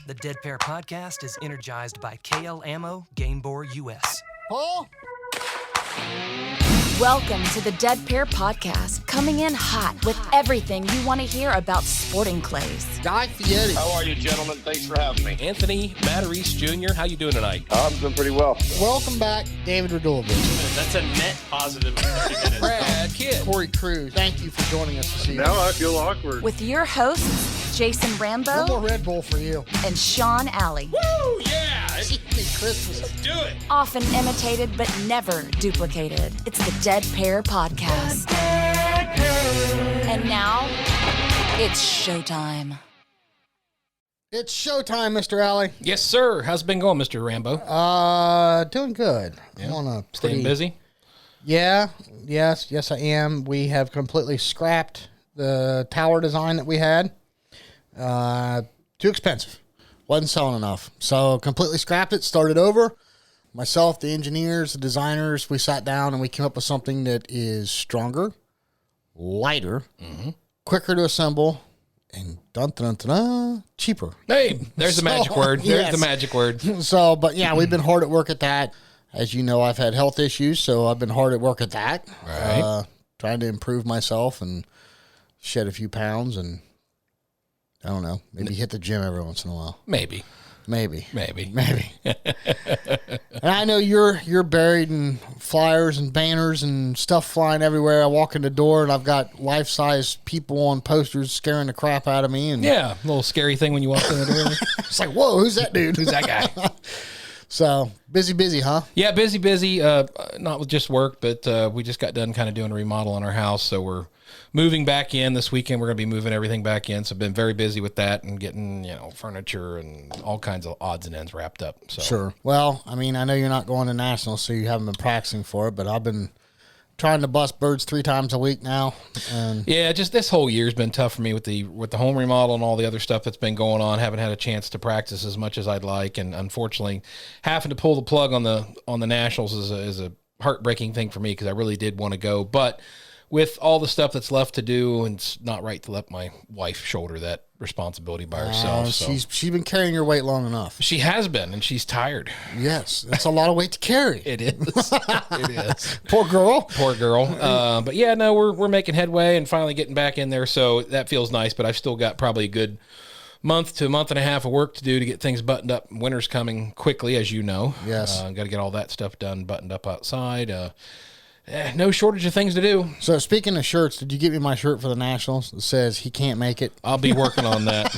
The Dead Pair Podcast is energized by KL Ammo, Gamebore US. Paul? Welcome to the Dead Pair Podcast, coming in hot with everything you want to hear about sporting clays. Guy Fieri. How are you, gentlemen? Thanks for having me. Anthony Matarese Jr., how you doing tonight? I'm doing pretty well. Welcome back, David Radulovich. That's a net positive 50 minutes. Brad Kidd. Corey Cruz, thank you for joining us this evening. Now I feel awkward. With your hosts, Jason Rambo One more Red Bull for you. and Sean Alley. Woo, yeah! Christmas. Let's do it. Often imitated but never duplicated. It's the Dead Pair Podcast. And now, it's showtime. It's showtime, Mr. Alley. Yes, sir. How's it been going, Mr. Rambo? Doing good. I'm on a Staying busy? Yeah, yes, I am. We have completely scrapped the tower design that we had. Too expensive. Wasn't selling enough. So completely scrapped it, started over. Myself, the engineers, the designers, we sat down and we came up with something that is stronger, lighter, quicker to assemble, and cheaper. Hey, there's the magic word. There's yes. the magic word. So, but yeah, we've been hard at work at that. As you know, I've had health issues, so I've been hard at work at that. Right. Trying to improve myself and shed a few pounds and, I don't know, maybe hit the gym every once in a while. Maybe. And I know you're buried in flyers and banners and stuff flying everywhere. I walk in the door and I've got life-size people on posters scaring the crap out of me. And Yeah, a little scary thing when you walk in the door. it's like, whoa, who's that dude? Who's that guy? So, busy, huh? Yeah, busy. Not with just work, but we just got done kind of doing a remodel on our house, so we're moving back in this weekend. We're going to be moving everything back in, so I've been very busy with that and getting, furniture and all kinds of odds and ends wrapped up. So. Sure. Well, I mean, I know you're not going to nationals, so you haven't been practicing for it, but I've been trying to bust birds 3 times a week now. And Yeah, just this whole year's been tough for me with the home remodel and all the other stuff that's been going on. Haven't had a chance to practice as much as I'd like, and unfortunately, having to pull the plug on the nationals is a heartbreaking thing for me because I really did want to go, but with all the stuff that's left to do, and it's not right to let my wife shoulder that responsibility by herself. So. She's been carrying your weight long enough. She has been, and she's tired. Yes, that's a lot of weight to carry. It is. It is. Poor girl. But yeah, no, we're making headway and finally getting back in there, so that feels nice. But I've still got probably a good month to a month and a half of work to do to get things buttoned up. Winter's coming quickly, as you know. Yes. Got to get all that stuff done, buttoned up outside. No shortage of things to do. So speaking of shirts, did you get me my shirt for the Nationals that says he can't make it? I'll be working on that.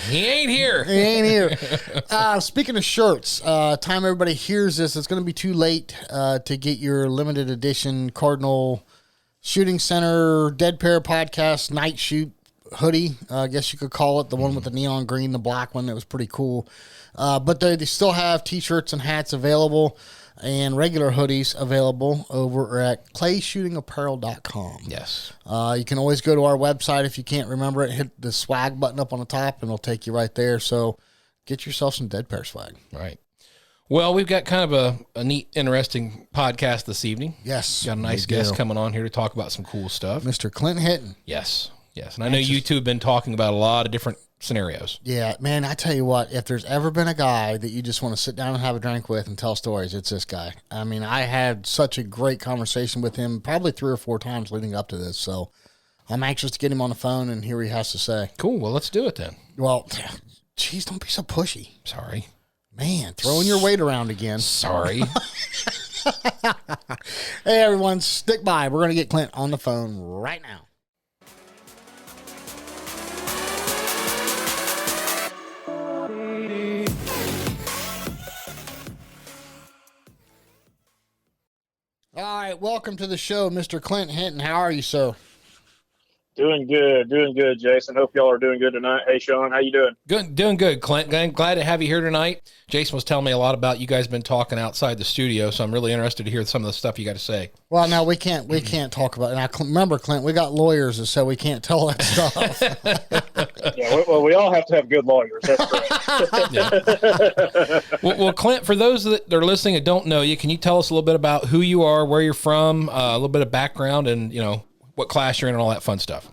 He ain't here. He ain't here. Speaking of shirts, time everybody hears this, it's going to be too late to get your limited edition Cardinal Shooting Center Dead Pair Podcast Night Shoot hoodie. I guess you could call it the one with the neon green, the black one that was pretty cool. But they still have T-shirts and hats available, and regular hoodies available over at clayshootingapparel.com. Yes. You can always go to our website if you can't remember it. Hit the swag button up on the top, and it'll take you right there. So get yourself some Dead Pair swag. Right. Well, we've got kind of a neat, interesting podcast this evening. Yes. Got a nice guest coming on here to talk about some cool stuff. Mr. Clint Hinton. Yes. And I know you two have been talking about a lot of different scenarios. Yeah, man, I tell you what, if there's ever been a guy that you just want to sit down and have a drink with and tell stories, it's this guy. I mean, I had such a great conversation with him probably 3 or 4 times leading up to this, so I'm anxious to get him on the phone and hear what he has to say. Cool. Well, let's do it then. Well, geez, don't be so pushy. Sorry. Man, throwing your weight around again. Sorry. Hey, everyone, stick by. We're going to get Clint on the phone right now. All right, welcome to the show, Mr. Clint Hinton. How are you, sir? Doing good, Jason. Hope y'all are doing good tonight. Hey, Sean, how you doing? Good, doing good, Clint. Glad to have you here tonight. Jason was telling me a lot about you guys been talking outside the studio, so I'm really interested to hear some of the stuff you got to say. Well, no, we can't talk about it. Now, remember, Clint, we got lawyers that say we can't tell that stuff. Yeah, well, we all have to have good lawyers. That's correct. Well, Clint, for those that are listening and don't know you, can you tell us a little bit about who you are, where you're from, a little bit of background, and what class you're in and all that fun stuff?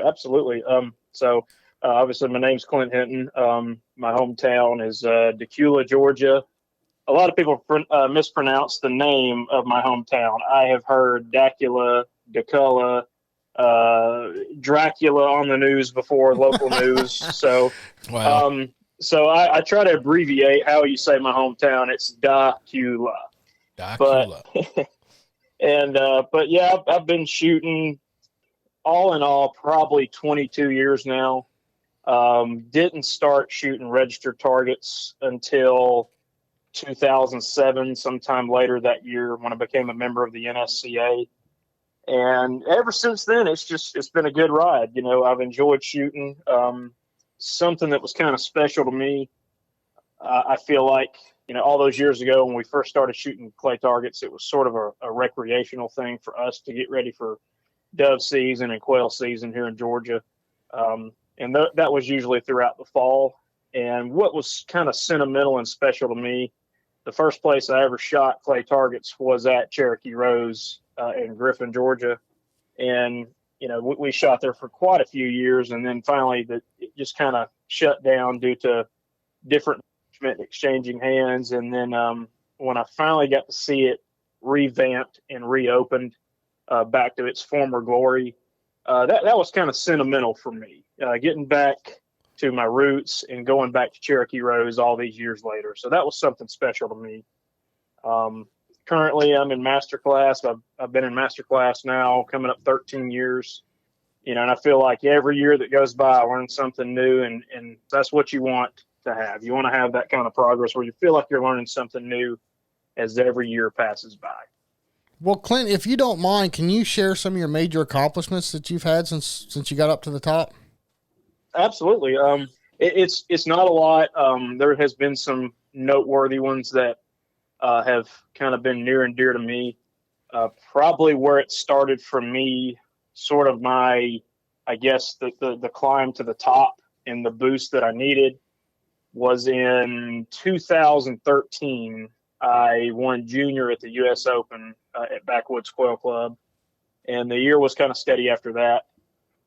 Absolutely. So Obviously, my name's Clint Hinton. My hometown is Decula, Georgia. A lot of people mispronounce the name of my hometown. I have heard Dacula, Decula, Dracula on the news before, local news. So, Wow. so I try to abbreviate how you say my hometown. It's Dacula. Dacula. But yeah, I've been shooting all in all probably 22 years now. Didn't start shooting registered targets until 2007, sometime later that year when I became a member of the NSCA. And ever since then, it's been a good ride. You know, I've enjoyed shooting. Something that was kind of special to me. I feel like, you know, all those years ago when we first started shooting clay targets, it was sort of a recreational thing for us to get ready for dove season and quail season here in Georgia. And that was usually throughout the fall. And what was kind of sentimental and special to me, the first place I ever shot clay targets was at Cherokee Rose in Griffin, Georgia. And, you know, we shot there for quite a few years. And then finally it just kind of shut down due to different exchanging hands. And then when I finally got to see it revamped and reopened back to its former glory, that was kind of sentimental for me, getting back to my roots and going back to Cherokee Rose all these years later. So that was something special to me. Currently I'm in master class. I've been in master class now coming up 13 years, you know, and I feel like every year that goes by, I learn something new, and that's what you want to have. You want to have that kind of progress where you feel like you're learning something new as every year passes by. Well, Clint, if you don't mind, can you share some of your major accomplishments that you've had since you got up to the top? Absolutely. It's not a lot. There has been some noteworthy ones that have kind of been near and dear to me. Probably where it started for me, sort of my, I guess, the climb to the top and the boost that I needed was in 2013. I won junior at the U.S. Open at Backwoods Quail Club, and the year was kind of steady after that.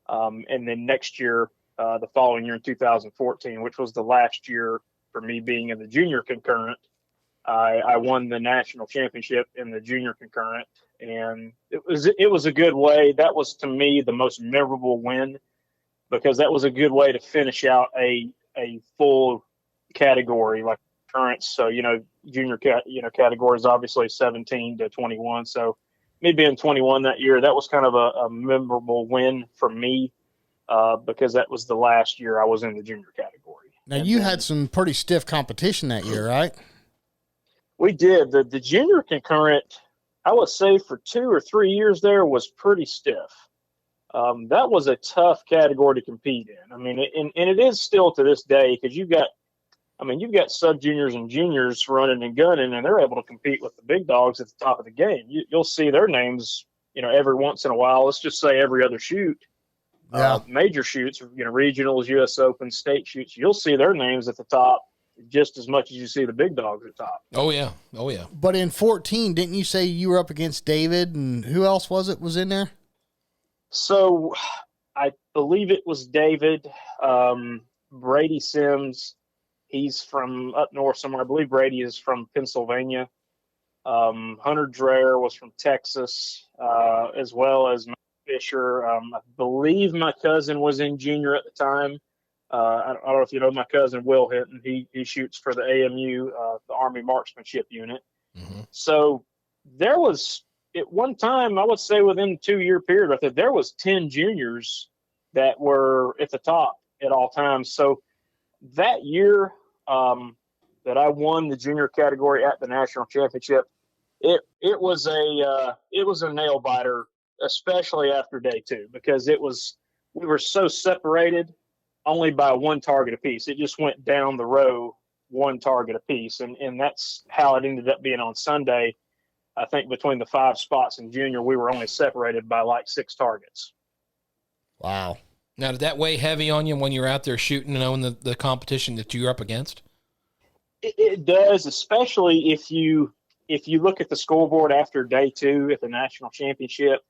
And then next year, the following year in 2014, which was the last year for me being in the junior concurrent, I won the national championship in the junior concurrent, and it was a good way. That was, to me, the most memorable win, because that was a good way to finish out a full category like currents. So, you know, junior categories obviously 17 to 21. So me being 21 that year, that was kind of a memorable win for me, because that was the last year I was in the junior category. Now, you had some pretty stiff competition that year, right? We did. The junior concurrent, I would say for 2 or 3 years there, was pretty stiff. That was a tough category to compete in. I mean, and it is still to this day, because you've got sub juniors and juniors running and gunning, and they're able to compete with the big dogs at the top of the game. You'll see their names, you know, every once in a while. Let's just say every other shoot. Yeah. Major shoots, you know, regionals, U.S. Open, state shoots. You'll see their names at the top just as much as you see the big dogs at the top. Oh yeah. Oh yeah. But in 14, didn't you say you were up against David, and who else was in there? So I believe it was David, Brady Sims. He's from up north somewhere. I believe Brady is from Pennsylvania. Hunter Dreher was from Texas, as well as Matt Fisher. I believe my cousin was in junior at the time. I don't know if you know my cousin, Will Hinton. He shoots for the AMU, the Army Marksmanship Unit. Mm-hmm. So there was, at one time, I would say within a 2-year period, I think there was 10 juniors that were at the top at all times. So that year that I won the junior category at the national championship, it was a nail biter, especially after day 2, because we were so separated only by one target apiece. It just went down the row, one target apiece, and that's how it ended up being on Sunday. I think between the 5 spots in junior, we were only separated by like 6 targets. Wow. Now, did that weigh heavy on you when you were out there shooting, knowing the competition that you were up against? It does, especially if you look at the scoreboard after day 2 at the national championship,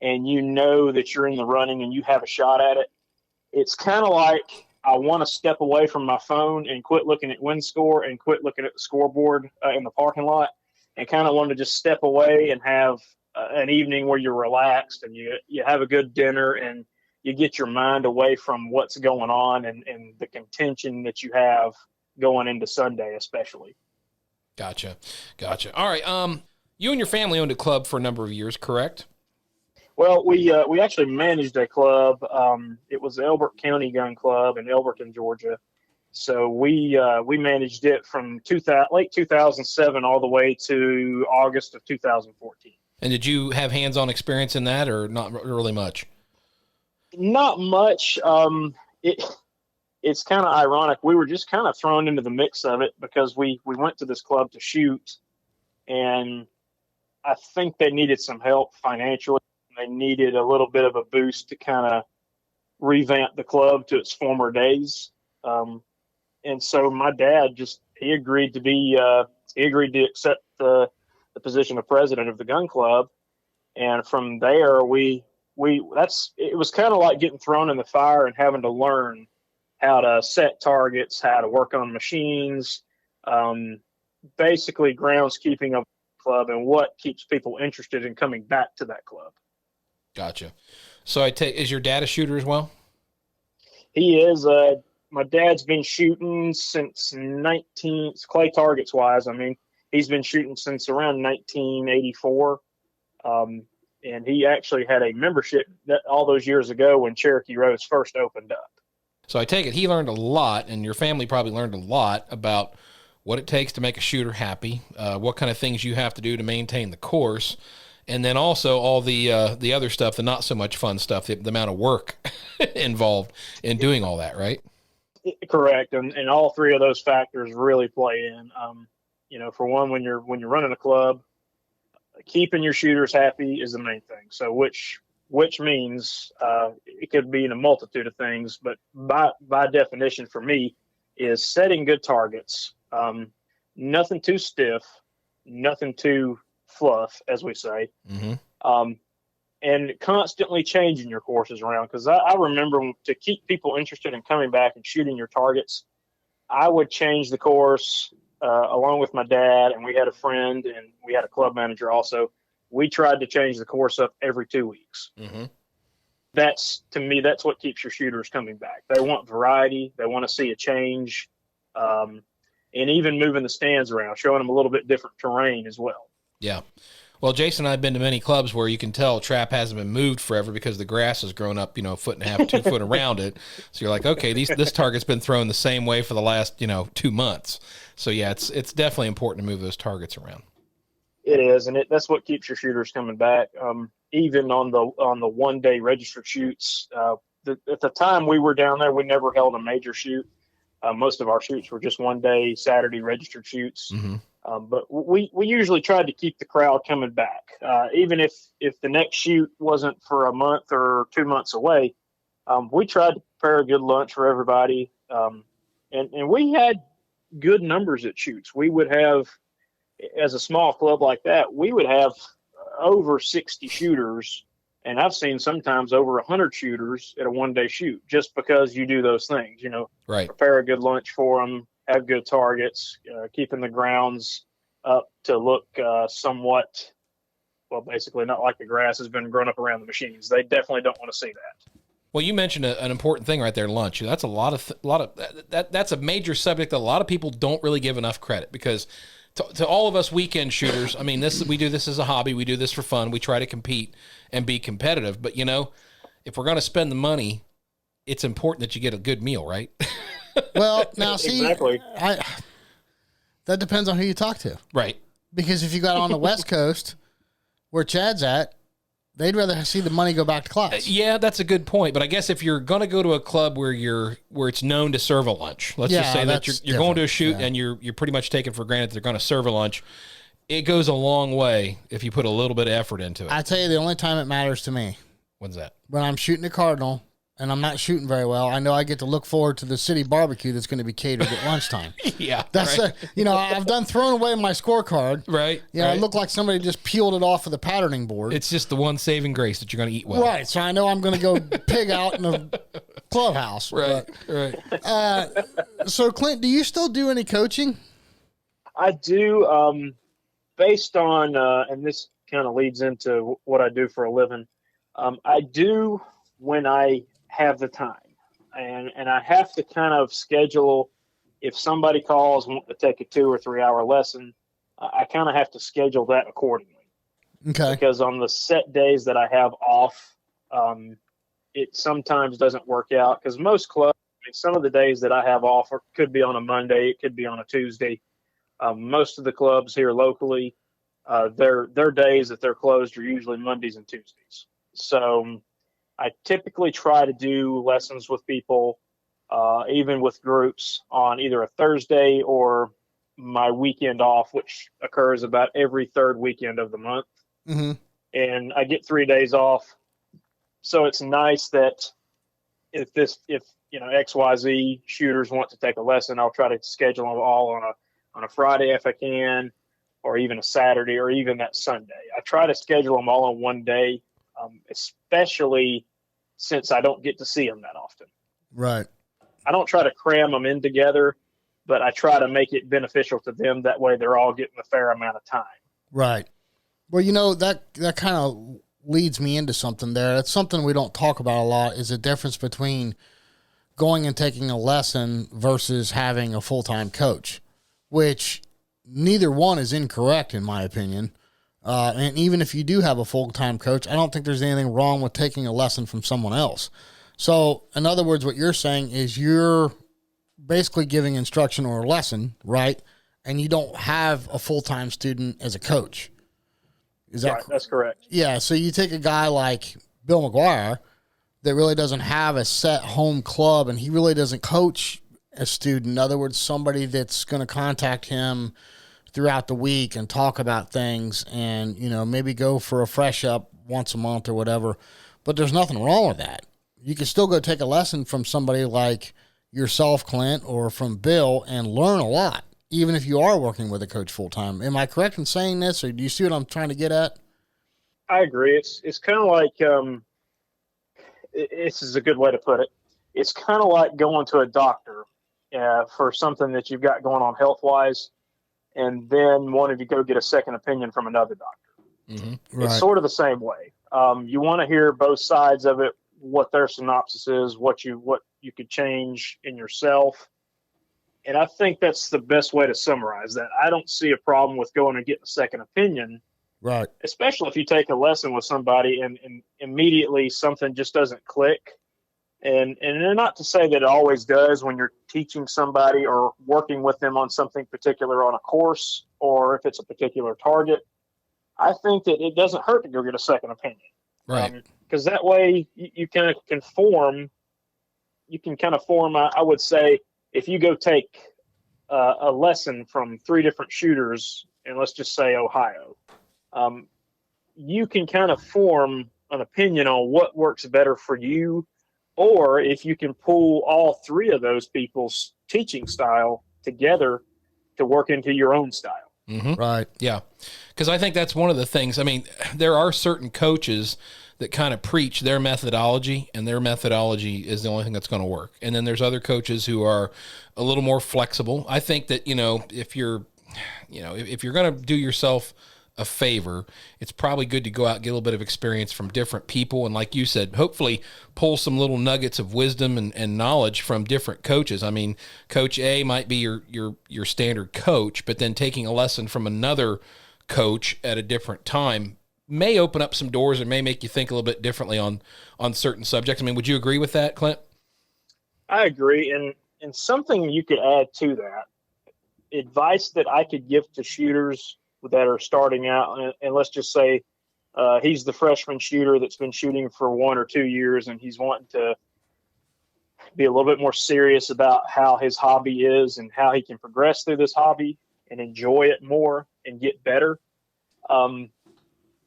and you know that you're in the running and you have a shot at it. it's kind of like I want to step away from my phone and quit looking at win score and quit looking at the scoreboard in the parking lot, and kind of want to just step away and have an evening where you're relaxed and you have a good dinner and you get your mind away from what's going on and the contention that you have going into Sunday, especially. Gotcha. All right. You and your family owned a club for a number of years, correct? Well, we actually managed a club. It was the Elbert County Gun Club in Elberton, Georgia. So we managed it from late 2007 all the way to August of 2014. And did you have hands-on experience in that, or not really much? Not much. It's kind of ironic. We were just kind of thrown into the mix of it because we went to this club to shoot, and I think they needed some help financially. They needed a little bit of a boost to kind of revamp the club to its former days. And so my dad he agreed to accept the position of president of the gun club. And from there, it was kind of like getting thrown in the fire and having to learn how to set targets, how to work on machines, basically groundskeeping of the club and what keeps people interested in coming back to that club. Gotcha. So is your dad a shooter as well? He is. My dad's been shooting since clay targets wise. I mean, he's been shooting since around 1984. And he actually had a membership all those years ago when Cherokee Roads first opened up. So I take it he learned a lot, and your family probably learned a lot about what it takes to make a shooter happy, what kind of things you have to do to maintain the course, and then also all the other stuff, the not so much fun stuff, the amount of work involved in doing all that, right? Correct, and all three of those factors really play in. For one, when you're running a club, keeping your shooters happy is the main thing. So which means it could be in a multitude of things, but by definition for me is setting good targets. Nothing too stiff, nothing too fluff, as we say. Mm-hmm. And constantly changing your courses around. Because I remember to keep people interested in coming back and shooting your targets, I would change the course along with my dad, and we had a friend, and we had a club manager also. We tried to change the course up every 2 weeks. Mm-hmm. To me, that's what keeps your shooters coming back. They want variety. They want to see a change. And even moving the stands around, showing them a little bit different terrain as well. Yeah. Well, Jason and I have been to many clubs where you can tell trap hasn't been moved forever because the grass has grown up, a foot and a half, 2 foot around it. So you're like, okay, this target's been thrown the same way for the last, 2 months. So yeah, it's definitely important to move those targets around. It is, and that's what keeps your shooters coming back. Even on the 1 day registered shoots, at the time we were down there, we never held a major shoot. Most of our shoots were just 1 day Saturday registered shoots. Mm-hmm. But we usually tried to keep the crowd coming back. Even if the next shoot wasn't for a month or 2 months away, we tried to prepare a good lunch for everybody. And we had good numbers at shoots. We would have, as a small club like that, we would have over 60 shooters. And I've seen sometimes over 100 shooters at a 1 day shoot just because you do those things, right. Prepare a good lunch for them, have good targets, keeping the grounds up to look somewhat, well, basically not like the grass has been grown up around the machines. They definitely don't want to see that. Well, you mentioned an important thing right there, lunch. That's that's a major subject that a lot of people don't really give enough credit, because to all of us weekend shooters, I mean, we do this as a hobby. We do this for fun. We try to compete and be competitive. But, if we're going to spend the money, it's important that you get a good meal, right? Well, now see, exactly. That depends on who you talk to. Right. Because if you got on the West Coast, where Chad's at, they'd rather see the money go back to class. Yeah, that's a good point. But I guess if you're going to go to a club where it's known to serve a lunch, let's just say that you're going to a shoot and you're pretty much taking for granted they're going to serve a lunch. It goes a long way if you put a little bit of effort into it. I tell you, the only time it matters to me. When's that? When I'm shooting a Cardinal and I'm not shooting very well, I know I get to look forward to the city barbecue that's going to be catered at lunchtime. Yeah. That's right. I've done thrown away my scorecard. Right. Yeah, right. I look like somebody just peeled it off of the patterning board. It's just the one saving grace that you're going to eat well. Right. So I know I'm going to go pig out in a clubhouse. Right. So, Clint, do you still do any coaching? I do, based on, and this kind of leads into what I do for a living. I do when I have the time, and I have to kind of schedule. If somebody calls wanting to take a 2 or 3 hour lesson, I kind of have to schedule that accordingly. Okay. Because on the set days that I have off, it sometimes doesn't work out. Because most clubs, some of the days that I have off could be on a Monday, it could be on a Tuesday. Most of the clubs here locally, their days that they're closed are usually Mondays and Tuesdays. So I typically try to do lessons with people, even with groups, on either a Thursday or my weekend off, which occurs about every third weekend of the month. Mm-hmm. And I get 3 days off. So it's nice that if XYZ shooters want to take a lesson, I'll try to schedule them all on a Friday if I can, or even a Saturday, or even that Sunday. I try to schedule them all on one day, especially since I don't get to see them that often. Right. I don't try to cram them in together, but I try to make it beneficial to them. That way they're all getting a fair amount of time. Right. Well, that kind of leads me into something there. That's something we don't talk about a lot, is the difference between going and taking a lesson versus having a full-time coach, which neither one is incorrect in my opinion. And even if you do have a full-time coach, I don't think there's anything wrong with taking a lesson from someone else. So in other words, what you're saying is you're basically giving instruction or a lesson, right? And you don't have a full-time student as a coach. Is that right? That's correct. Yeah. So you take a guy like Bill McGuire that really doesn't have a set home club, and he really doesn't coach a student. In other words, somebody that's going to contact him throughout the week and talk about things, and maybe go for a fresh up once a month or whatever. But there's nothing wrong with that. You can still go take a lesson from somebody like yourself, Clint, or from Bill, and learn a lot, even if you are working with a coach full time. Am I correct in saying this, or do you see what I'm trying to get at? I agree. It's kind of like, this is a good way to put it. It's kind of like going to a doctor for something that you've got going on health wise, and then wanting to go get a second opinion from another doctor. Mm-hmm. Right. It's sort of the same way. You want to hear both sides of it, what their synopsis is, what you could change in yourself. And I think that's the best way to summarize that. I don't see a problem with going and getting a second opinion. Right. Especially if you take a lesson with somebody and immediately something just doesn't click. And not to say that it always does when you're teaching somebody or working with them on something particular on a course, or if it's a particular target. I think that it doesn't hurt to go get a second opinion. Right. Because that way you kind of can form, I would say, if you go take a lesson from 3 different shooters, and let's just say Ohio, you can kind of form an opinion on what works better for you, or if you can pull all 3 of those people's teaching style together to work into your own style. Mm-hmm. Right. Yeah. Because I think that's one of the things. I mean, there are certain coaches that kind of preach their methodology, and their methodology is the only thing that's going to work. And then there's other coaches who are a little more flexible. I think that, if you're going to do yourself a favor, it's probably good to go out and get a little bit of experience from different people. And like you said, hopefully pull some little nuggets of wisdom and knowledge from different coaches. I mean, Coach A might be your standard coach, but then taking a lesson from another coach at a different time may open up some doors and may make you think a little bit differently on certain subjects. I mean, would you agree with that, Clint? I agree. And something you could add to that, advice that I could give to shooters that are starting out, and let's just say he's the freshman shooter that's been shooting for 1 or 2 years, and he's wanting to be a little bit more serious about how his hobby is and how he can progress through this hobby and enjoy it more and get better.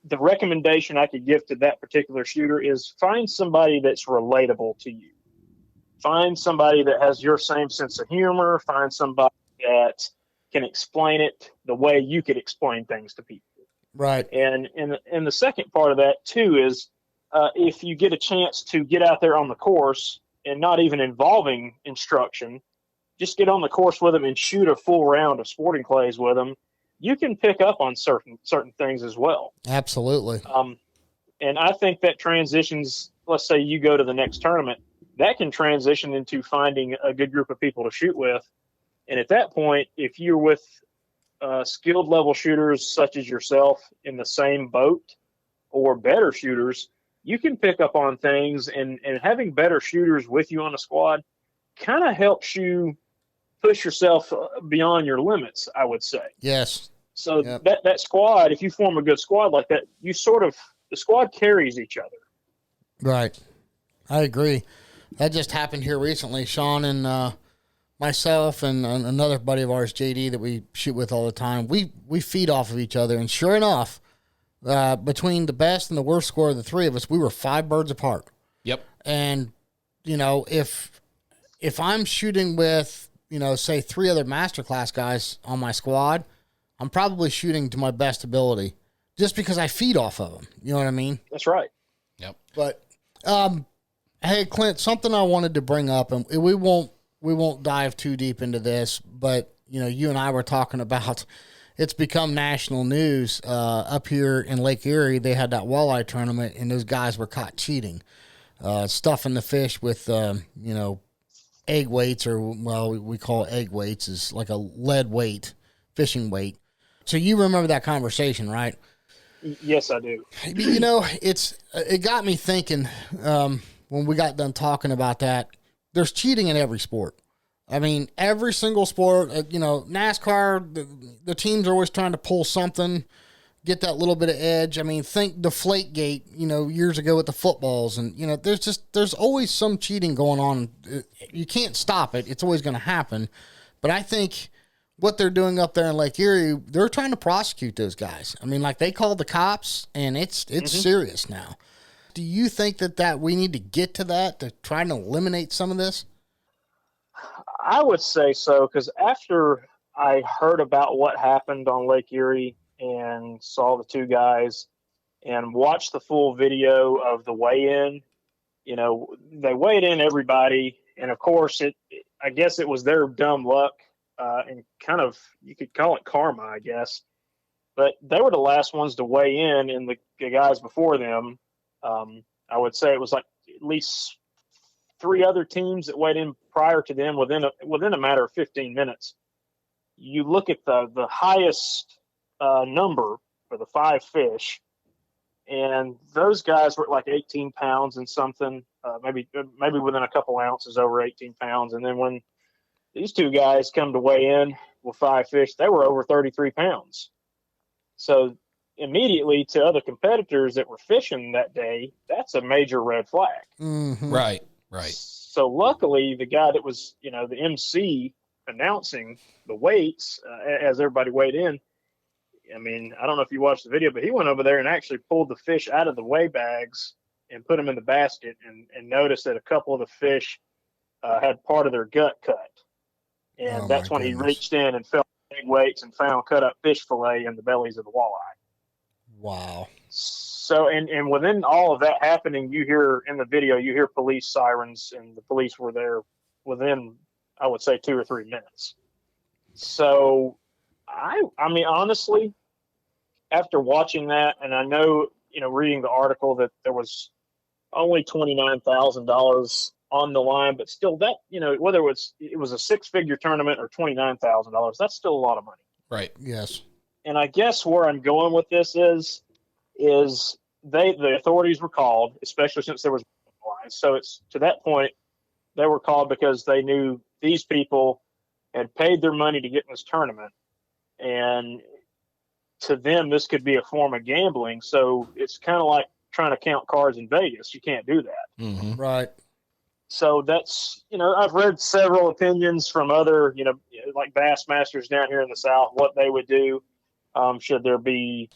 The recommendation I could give to that particular shooter is find somebody that's relatable to you. Find somebody that has your same sense of humor. Find somebody that can explain it the way you could explain things to people. Right. And the second part of that too is if you get a chance to get out there on the course and not even involving instruction, just get on the course with them and shoot a full round of sporting clays with them, you can pick up on certain things as well. Absolutely. And I think that transitions, let's say you go to the next tournament, that can transition into finding a good group of people to shoot with. And at that point, if you're with skilled level shooters such as yourself in the same boat or better shooters, you can pick up on things, and having better shooters with you on a squad kind of helps you push yourself beyond your limits, I would say. Yes. So that squad, if you form a good squad like that, the squad carries each other. Right. I agree. That just happened here recently. Sean and myself and another buddy of ours, JD, that we shoot with all the time, we feed off of each other. And sure enough, between the best and the worst score of the three of us, we were 5 birds apart. Yep. And, if I'm shooting with, say 3 other masterclass guys on my squad, I'm probably shooting to my best ability just because I feed off of them. You know what I mean? That's right. Yep. But, hey, Clint, something I wanted to bring up, and we won't dive too deep into this, but, you and I were talking about, it's become national news. Up here in Lake Erie, they had that walleye tournament, and those guys were caught cheating, stuffing the fish with, egg weights, or, well, we call it egg weights, is like a lead weight, fishing weight. So you remember that conversation, right? Yes, I do. It got me thinking, when we got done talking about that, there's cheating in every sport. I mean, every single sport, NASCAR, the teams are always trying to pull something, get that little bit of edge. I mean, think Deflategate, years ago with the footballs, and, there's always some cheating going on. You can't stop it. It's always going to happen. But I think what they're doing up there in Lake Erie, they're trying to prosecute those guys. I mean, like, they called the cops, and it's serious now. Do you think that we need to get to that to try and eliminate some of this? I would say so, because after I heard about what happened on Lake Erie and saw the 2 guys and watched the full video of the weigh-in, they weighed in everybody, and of course, I guess it was their dumb luck, and kind of, you could call it karma, I guess, but they were the last ones to weigh in, and the guys before them, I would say it was like at least 3 other teams that weighed in prior to them within a matter of 15 minutes. You look at the highest number for the 5 fish, and those guys were like 18 pounds and something, maybe within a couple ounces over 18 pounds. And then when these 2 guys come to weigh in with 5 fish, they were over 33 pounds. So immediately to other competitors that were fishing that day, that's a major red flag. Mm-hmm. Right. So luckily, the guy that was, the MC announcing the weights as everybody weighed in, I mean, I don't know if you watched the video, but he went over there and actually pulled the fish out of the weigh bags and put them in the basket, and noticed that a couple of the fish had part of their gut cut. And that's when he reached in and felt egg weights and found cut up fish fillet in the bellies of the walleye. Wow. So, and within all of that happening, you hear in the video, you hear police sirens, and the police were there within, I would say, 2 or 3 minutes. So I mean, honestly, after watching that, and I know, reading the article that there was only $29,000 on the line, but still that, whether it was a 6-figure tournament or $29,000, that's still a lot of money. Right. Yes. And I guess where I'm going with this is the authorities were called, especially since there was lines. So it's to that point, they were called because they knew these people had paid their money to get in this tournament, and to them, this could be a form of gambling. So it's kind of like trying to count cards in Vegas. You can't do that. Mm-hmm. Right. So that's, I've read several opinions from other, like Bassmasters down here in the South, what they would do. Should there be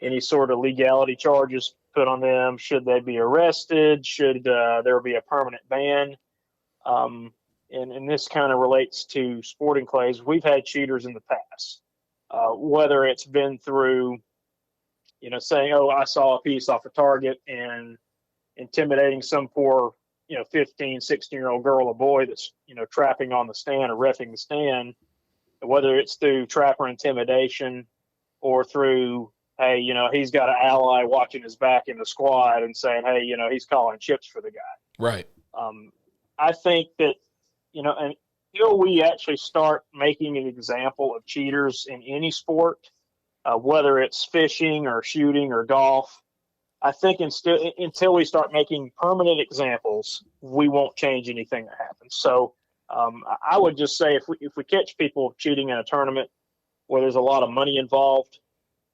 any sort of legality charges put on them? Should they be arrested? Should there be a permanent ban? And this kind of relates to sporting clays. We've had cheaters in the past, whether it's been through, saying, oh, I saw a piece off a target and intimidating some poor 15, 16-year-old girl or boy that's, trapping on the stand or reffing the stand, whether it's through trapper intimidation or through, hey, he's got an ally watching his back in the squad and saying, hey, he's calling chips for the guy. Right. I think that, until we actually start making an example of cheaters in any sport, whether it's fishing or shooting or golf, I think until we start making permanent examples, we won't change anything that happens. So I would just say if we catch people cheating in a tournament where there's a lot of money involved,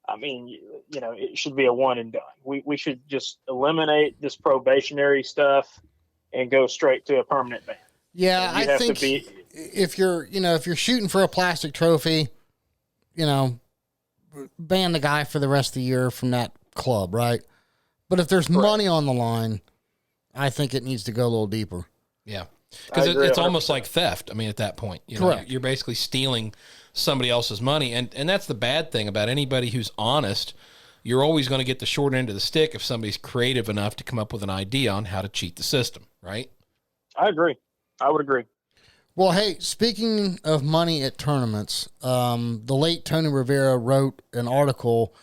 I mean, it should be a one and done. We should just eliminate this probationary stuff and go straight to a permanent ban. Yeah, I think if you're shooting for a plastic trophy, ban the guy for the rest of the year from that club, right? But if there's money on the line, I think it needs to go a little deeper. Yeah, because it's almost like theft. I mean, at that point, Correct. You're basically stealing somebody else's money, and that's the bad thing about anybody who's honest. You're always going to get the short end of the stick if somebody's creative enough to come up with an idea on how to cheat the system, right? I agree. I would agree. Well, hey, speaking of money at tournaments, the late Tony Rivera wrote an article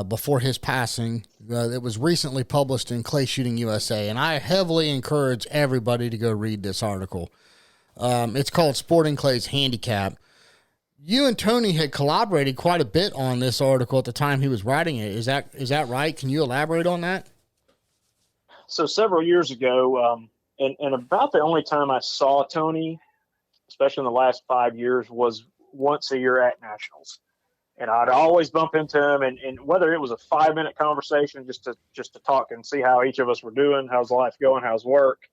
before his passing that was recently published in Clay Shooting USA, and I heavily encourage everybody to go read this article. It's called Sporting Clay's Handicap. You and Tony had collaborated quite a bit on this article at the time he was writing it. Is that right? Can you elaborate on that? So several years ago, and about the only time I saw Tony, especially in the last 5 years, was once a year at Nationals. And I'd always bump into him, and whether it was a 5-minute conversation just to talk and see how each of us were doing, how's life going, how's work,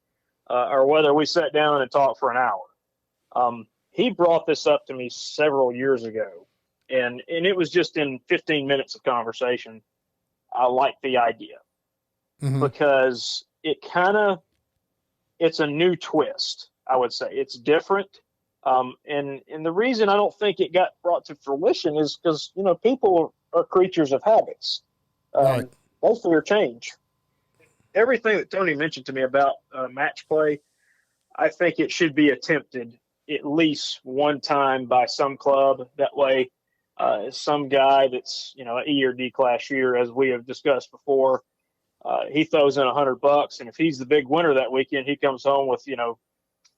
or whether we sat down and talked for an hour. He brought this up to me several years ago, and it was just in 15 minutes of conversation. I liked the idea because it's a new twist, I would say. It's different. And the reason I don't think it got brought to fruition is because, people are creatures of habits. Right. Most of their change. Everything that Tony mentioned to me about match play, I think it should be attempted at least one time by some club. That way, some guy that's, an E or D class shooter, as we have discussed before, he throws in $100, and if he's the big winner that weekend, he comes home with, $4,000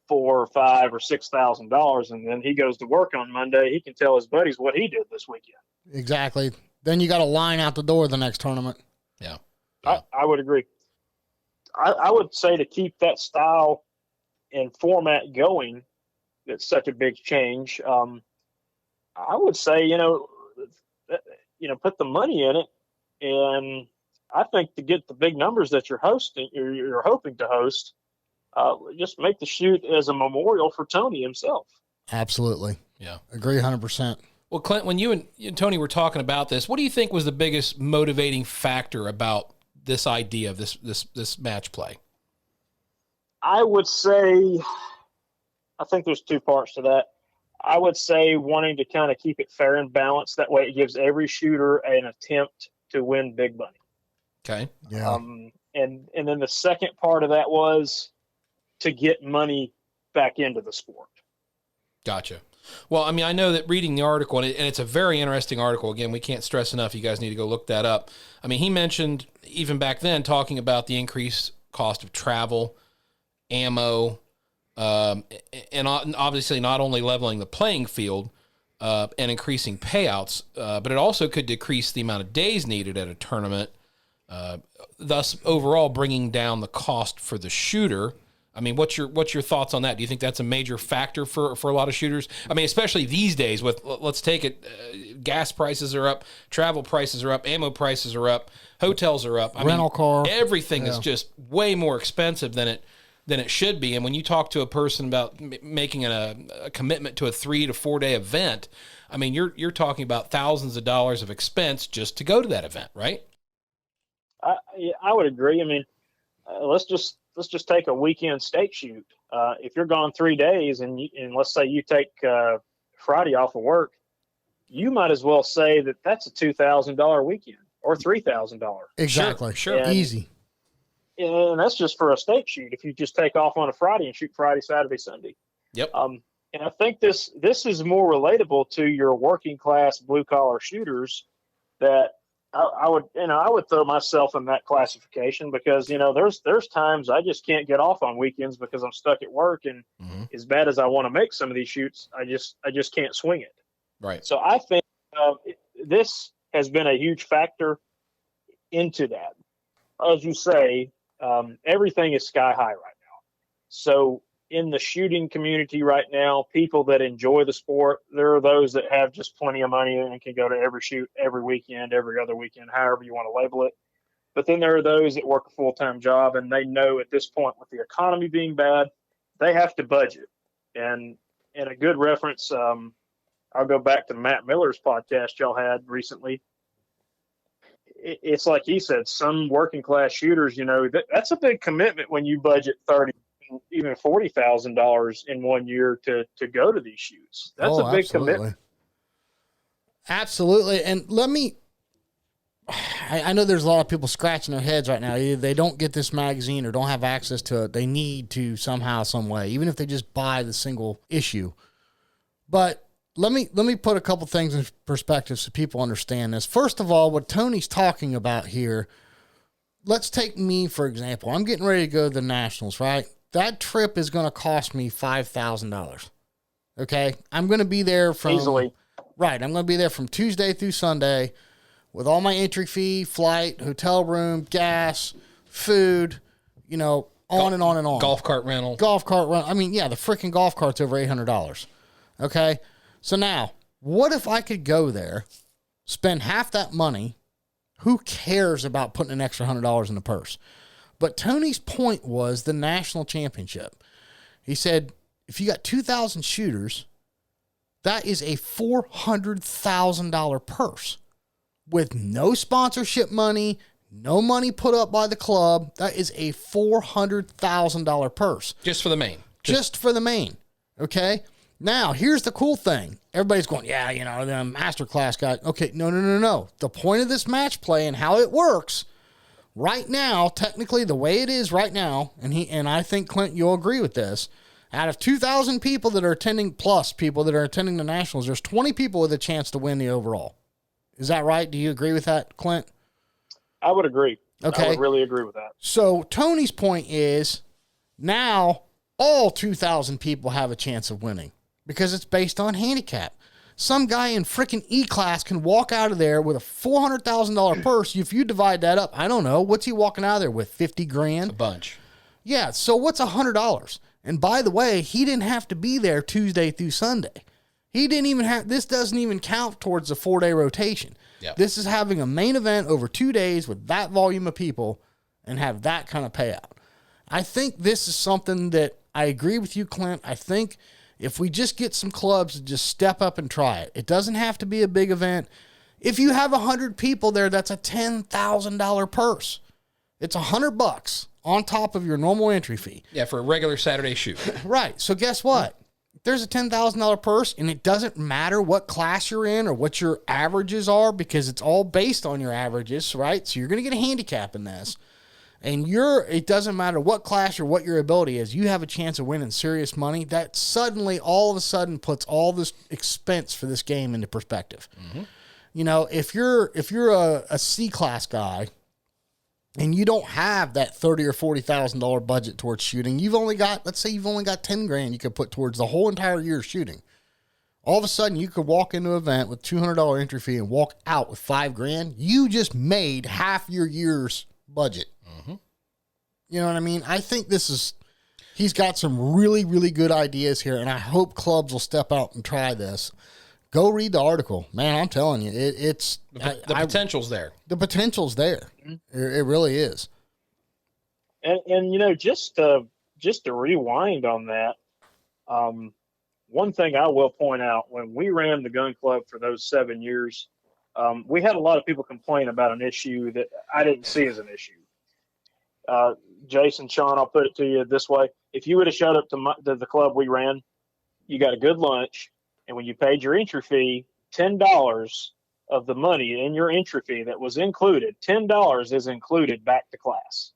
or $5,000 or $6,000, and then he goes to work on Monday. He can tell his buddies what he did this weekend. Exactly. Then you got a line out the door the next tournament. Yeah. I would agree. I would say to keep that style and format going, that's such a big change. I would say, put the money in it, and I think to get the big numbers that you're hoping to host, just make the shoot as a memorial for Tony himself. Absolutely. Yeah. Agree 100%. Well, Clint, when you and Tony were talking about this, what do you think was the biggest motivating factor about this idea of this match play? I would say, I think there's two parts to that. I would say wanting to kind of keep it fair and balanced. That way it gives every shooter an attempt to win big money. Okay. Yeah. And then the second part of that was to get money back into the sport. Gotcha. Well, I mean, I know that reading the article, and it's a very interesting article. Again, we can't stress enough. You guys need to go look that up. I mean, he mentioned even back then talking about the increased cost of travel, ammo, and obviously not only leveling the playing field and increasing payouts, but it also could decrease the amount of days needed at a tournament, thus overall bringing down the cost for the shooter. I mean, what's your thoughts on that? Do you think that's a major factor for a lot of shooters? I mean, especially these days with, let's take it, gas prices are up, travel prices are up, ammo prices are up, hotels are up. Rental car. Everything is just way more expensive than it should be. And when you talk to a person about making a commitment to a 3 to 4 day event, I mean, you're talking about thousands of dollars of expense just to go to that event, right? I would agree. I mean, let's just take a weekend state shoot. If you're gone 3 days and let's say you take Friday off of work, you might as well say that's a $2,000 weekend or $3,000. Exactly. Sure. Easy. and that's just for a stake shoot. If you just take off on a Friday and shoot Friday, Saturday, Sunday. Yep. And I think this is more relatable to your working class blue collar shooters that I would throw myself in that classification because, there's times I just can't get off on weekends because I'm stuck at work. And as bad as I want to make some of these shoots, I just can't swing it. Right. So I think this has been a huge factor into that. As you say, everything is sky high right now. So in the shooting community right now, people that enjoy the sport, there are those that have just plenty of money and can go to every shoot every weekend, every other weekend, however you want to label it. But then there are those that work a full-time job and they know at this point with the economy being bad, they have to budget. And a good reference, I'll go back to Matt Miller's podcast y'all had recently. It's like he said, some working class shooters, that's a big commitment when you budget $30,000, even $40,000 in 1 year to go to these shoots. That's a big commitment. Absolutely. And I know there's a lot of people scratching their heads right now. Either they don't get this magazine or don't have access to it. They need to somehow, some way, even if they just buy the single issue. But let me put a couple things in perspective so people understand this. First of all, what Tony's talking about here, let's take me, for example. I'm getting ready to go to the Nationals, right? That trip is going to cost me $5,000. Okay? I'm going to be there from... Easily. Right. I'm going to be there from Tuesday through Sunday with all my entry fee, flight, hotel room, gas, food, on and on and on. Golf cart rental. I mean, yeah, the freaking golf cart's over $800. Okay? So now, what if I could go there, spend half that money? Who cares about putting an extra $100 in the purse? But Tony's point was the national championship. He said, if you got 2,000 shooters, that is a $400,000 purse with no sponsorship money, no money put up by the club. That is a $400,000 purse. Just for the main. Just for the main. Okay? Now, here's the cool thing. Everybody's going, yeah, the masterclass guy. Okay, no. The point of this match play and how it works right now, technically the way it is right now, and I think, Clint, you'll agree with this, out of 2,000 people that are attending, plus people that are attending the Nationals, there's 20 people with a chance to win the overall. Is that right? Do you agree with that, Clint? I would agree. Okay. I would really agree with that. So Tony's point is now all 2,000 people have a chance of winning because it's based on handicap. Some guy in freaking E-class can walk out of there with a $400,000 purse. If you divide that up, I don't know. What's he walking out of there with? 50 grand? A bunch. Yeah. So what's $100? And by the way, he didn't have to be there Tuesday through Sunday. He didn't even have, this doesn't even count towards the 4-day rotation. Yep. This is having a main event over 2 days with that volume of people and have that kind of payout. I think this is something that I agree with you, Clint. I think if we just get some clubs to just step up and try it, it doesn't have to be a big event. If you have 100 people there, that's a $10,000 purse. It's $100 on top of your normal entry fee. Yeah, for a regular Saturday shoot. Right. So guess what? There's a $10,000 purse, and it doesn't matter what class you're in or what your averages are because it's all based on your averages, right? So you're going to get a handicap in this. And it doesn't matter what class or what your ability is, you have a chance of winning serious money. That suddenly, all of a sudden, puts all this expense for this game into perspective. Mm-hmm. If you're a C-class guy and you don't have that $30,000 or $40,000 budget towards shooting, let's say you've only got 10 grand you could put towards the whole entire year of shooting. All of a sudden, you could walk into an event with $200 entry fee and walk out with $5 grand. You just made half your year's budget. Mm-hmm. You know what I mean? I think he's got some really, really good ideas here, and I hope clubs will step out and try this. Go read the article. Man, I'm telling you, it's... The potential's there. The potential's there. It really is. And just to rewind on that, one thing I will point out, when we ran the gun club for those 7 years, we had a lot of people complain about an issue that I didn't see as an issue. Jason, Sean, I'll put it to you this way. If you would have showed up to the club we ran, you got a good lunch, and when you paid your entry fee, $10 of the money in your entry fee that was included, $10 is included back to class.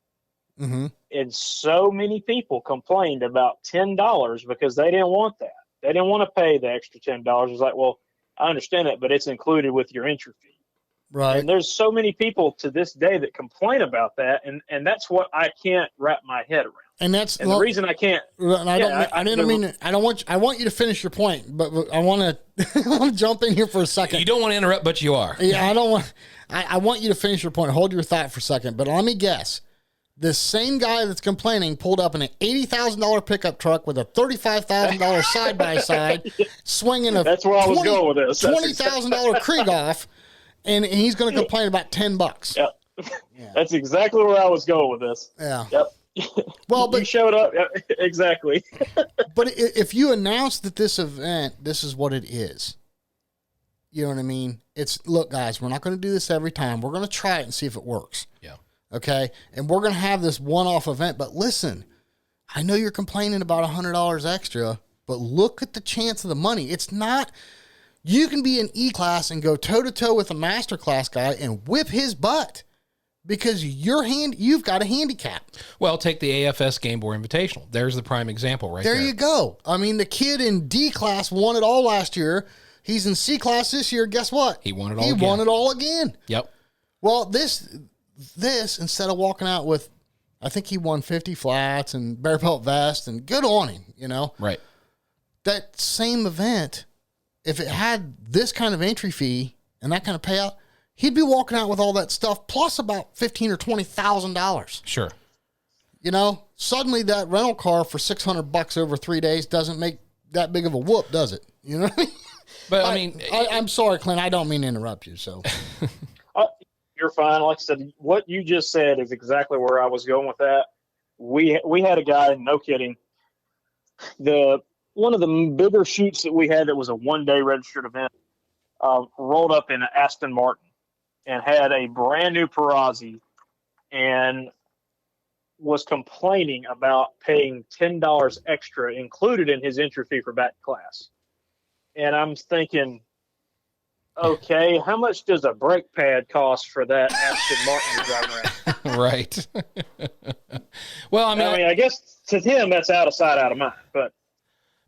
And so many people complained about $10 because they didn't want that. They didn't want to pay the extra $10. It was like, well, I understand that, but it's included with your entry fee. Right. And there's so many people to this day that complain about that, and that's what I can't wrap my head around. And that's the reason I can't. I want you to finish your point, but I want to jump in here for a second. You don't want to interrupt, but you are. Yeah, I want you to finish your point. Hold your thought for a second, but let me guess. This same guy that's complaining pulled up in an $80,000 pickup truck with a $35,000 side by side, swinging a that's where I was going with this. $20,000 Krieghoff, and he's going to complain about $10. Yep. Yeah. That's exactly where I was going with this. Yeah. Yep. Well, but you showed up. Exactly. But if you announce that this event, this is what it is. You know what I mean? Look, guys, we're not going to do this every time. We're going to try it and see if it works. Yeah. Okay. And we're going to have this one-off event. But listen, I know you're complaining about $100 extra, but look at the chance of the money. It's not. You can be an E-class and go toe-to-toe with a master class guy and whip his butt. Because you've got a handicap. Well, take the AFS Game Boy Invitational. There's the prime example right there. There you go. I mean, the kid in D class won it all last year. He's in C class this year. Guess what? He won it all again. He won it all again. Yep. Well, this instead of walking out with, I think he won 50 flats and bear pelt vest, and good on him, you know? Right. That same event, if it had this kind of entry fee and that kind of payout, he'd be walking out with all that stuff plus about $15,000 or $20,000. Sure. You know, suddenly that rental car for $600 over 3 days doesn't make that big of a whoop, does it? You know what I mean? But I'm sorry, Clint. I don't mean to interrupt you. So you're fine. Like I said, what you just said is exactly where I was going with that. We had a guy, no kidding. One of the bigger shoots that we had that was a one-day registered event rolled up in an Aston Martin and had a brand new Perazzi and was complaining about paying $10 extra included in his entry fee for back class. And I'm thinking, okay, how much does a brake pad cost for that Aston Martin you're driving around? Right. Well, I mean, I guess to him that's out of sight, out of mind. But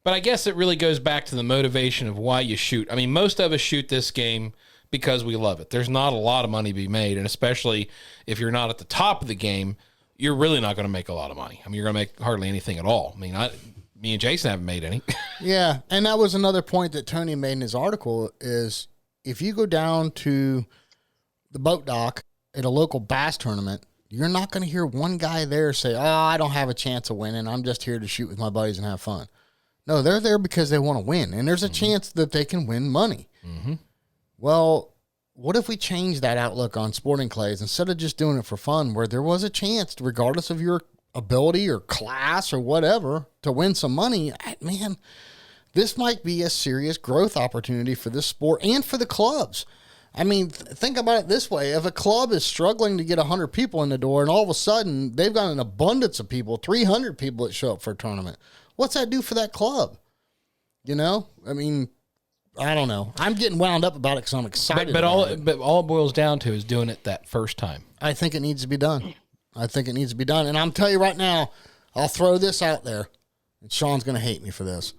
I guess it really goes back to the motivation of why you shoot. I mean, most of us shoot this game because we love it. There's not a lot of money to be made, and especially if you're not at the top of the game, you're really not going to make a lot of money. I mean, you're going to make hardly anything at all. I mean, me and Jason haven't made any. Yeah, and that was another point that Tony made in his article is if you go down to the boat dock at a local bass tournament, you're not going to hear one guy there say, oh, I don't have a chance of winning. I'm just here to shoot with my buddies and have fun. No, they're there because they want to win, and there's a chance that they can win money. Mm-hmm. Well, what if we change that outlook on sporting clays instead of just doing it for fun, where there was a chance, regardless of your ability or class or whatever, to win some money? Man, this might be a serious growth opportunity for this sport and for the clubs. I mean, think about it this way. If a club is struggling to get 100 people in the door and all of a sudden they've got an abundance of people, 300 people that show up for a tournament, what's that do for that club? You know, I mean, I don't know. I'm getting wound up about it because I'm excited. But all it boils down to is doing it that first time. I think it needs to be done. And I'm telling you right now, I'll throw this out there, and Sean's going to hate me for this.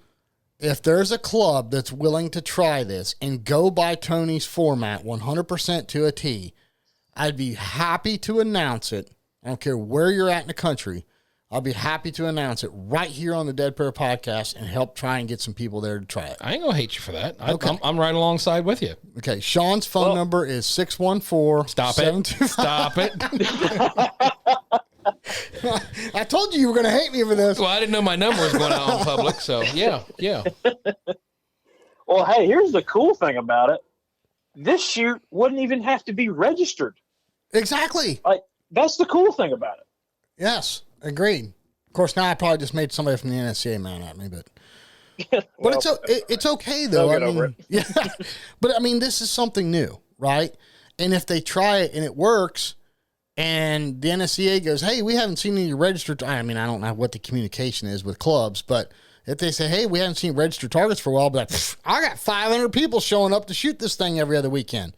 If there's a club that's willing to try this and go by Tony's format 100% to a T, I'd be happy to announce it. I don't care where you're at in the country. I'll be happy to announce it right here on the Dead Pair podcast and help try and get some people there to try it. I ain't going to hate you for that. Okay. I'm right alongside with you. Okay. Sean's phone number is 614. Stop it. Stop it. I told you were going to hate me for this. Well, I didn't know my number was going out in public, so yeah. Well, hey, here's the cool thing about it. This shoot wouldn't even have to be registered. Exactly. Like, that's the cool thing about it. Yes, agreed. Of course, now I probably just made somebody from the NSCA mad at me, but Well, it's okay though. they'll get over it. Yeah, but I mean, this is something new, right? And if they try it and it works, and the NSCA goes, "Hey, we haven't seen any registered," I mean, I don't know what the communication is with clubs, but if they say, "Hey, we haven't seen registered targets for a while," but like, I got 500 people showing up to shoot this thing every other weekend.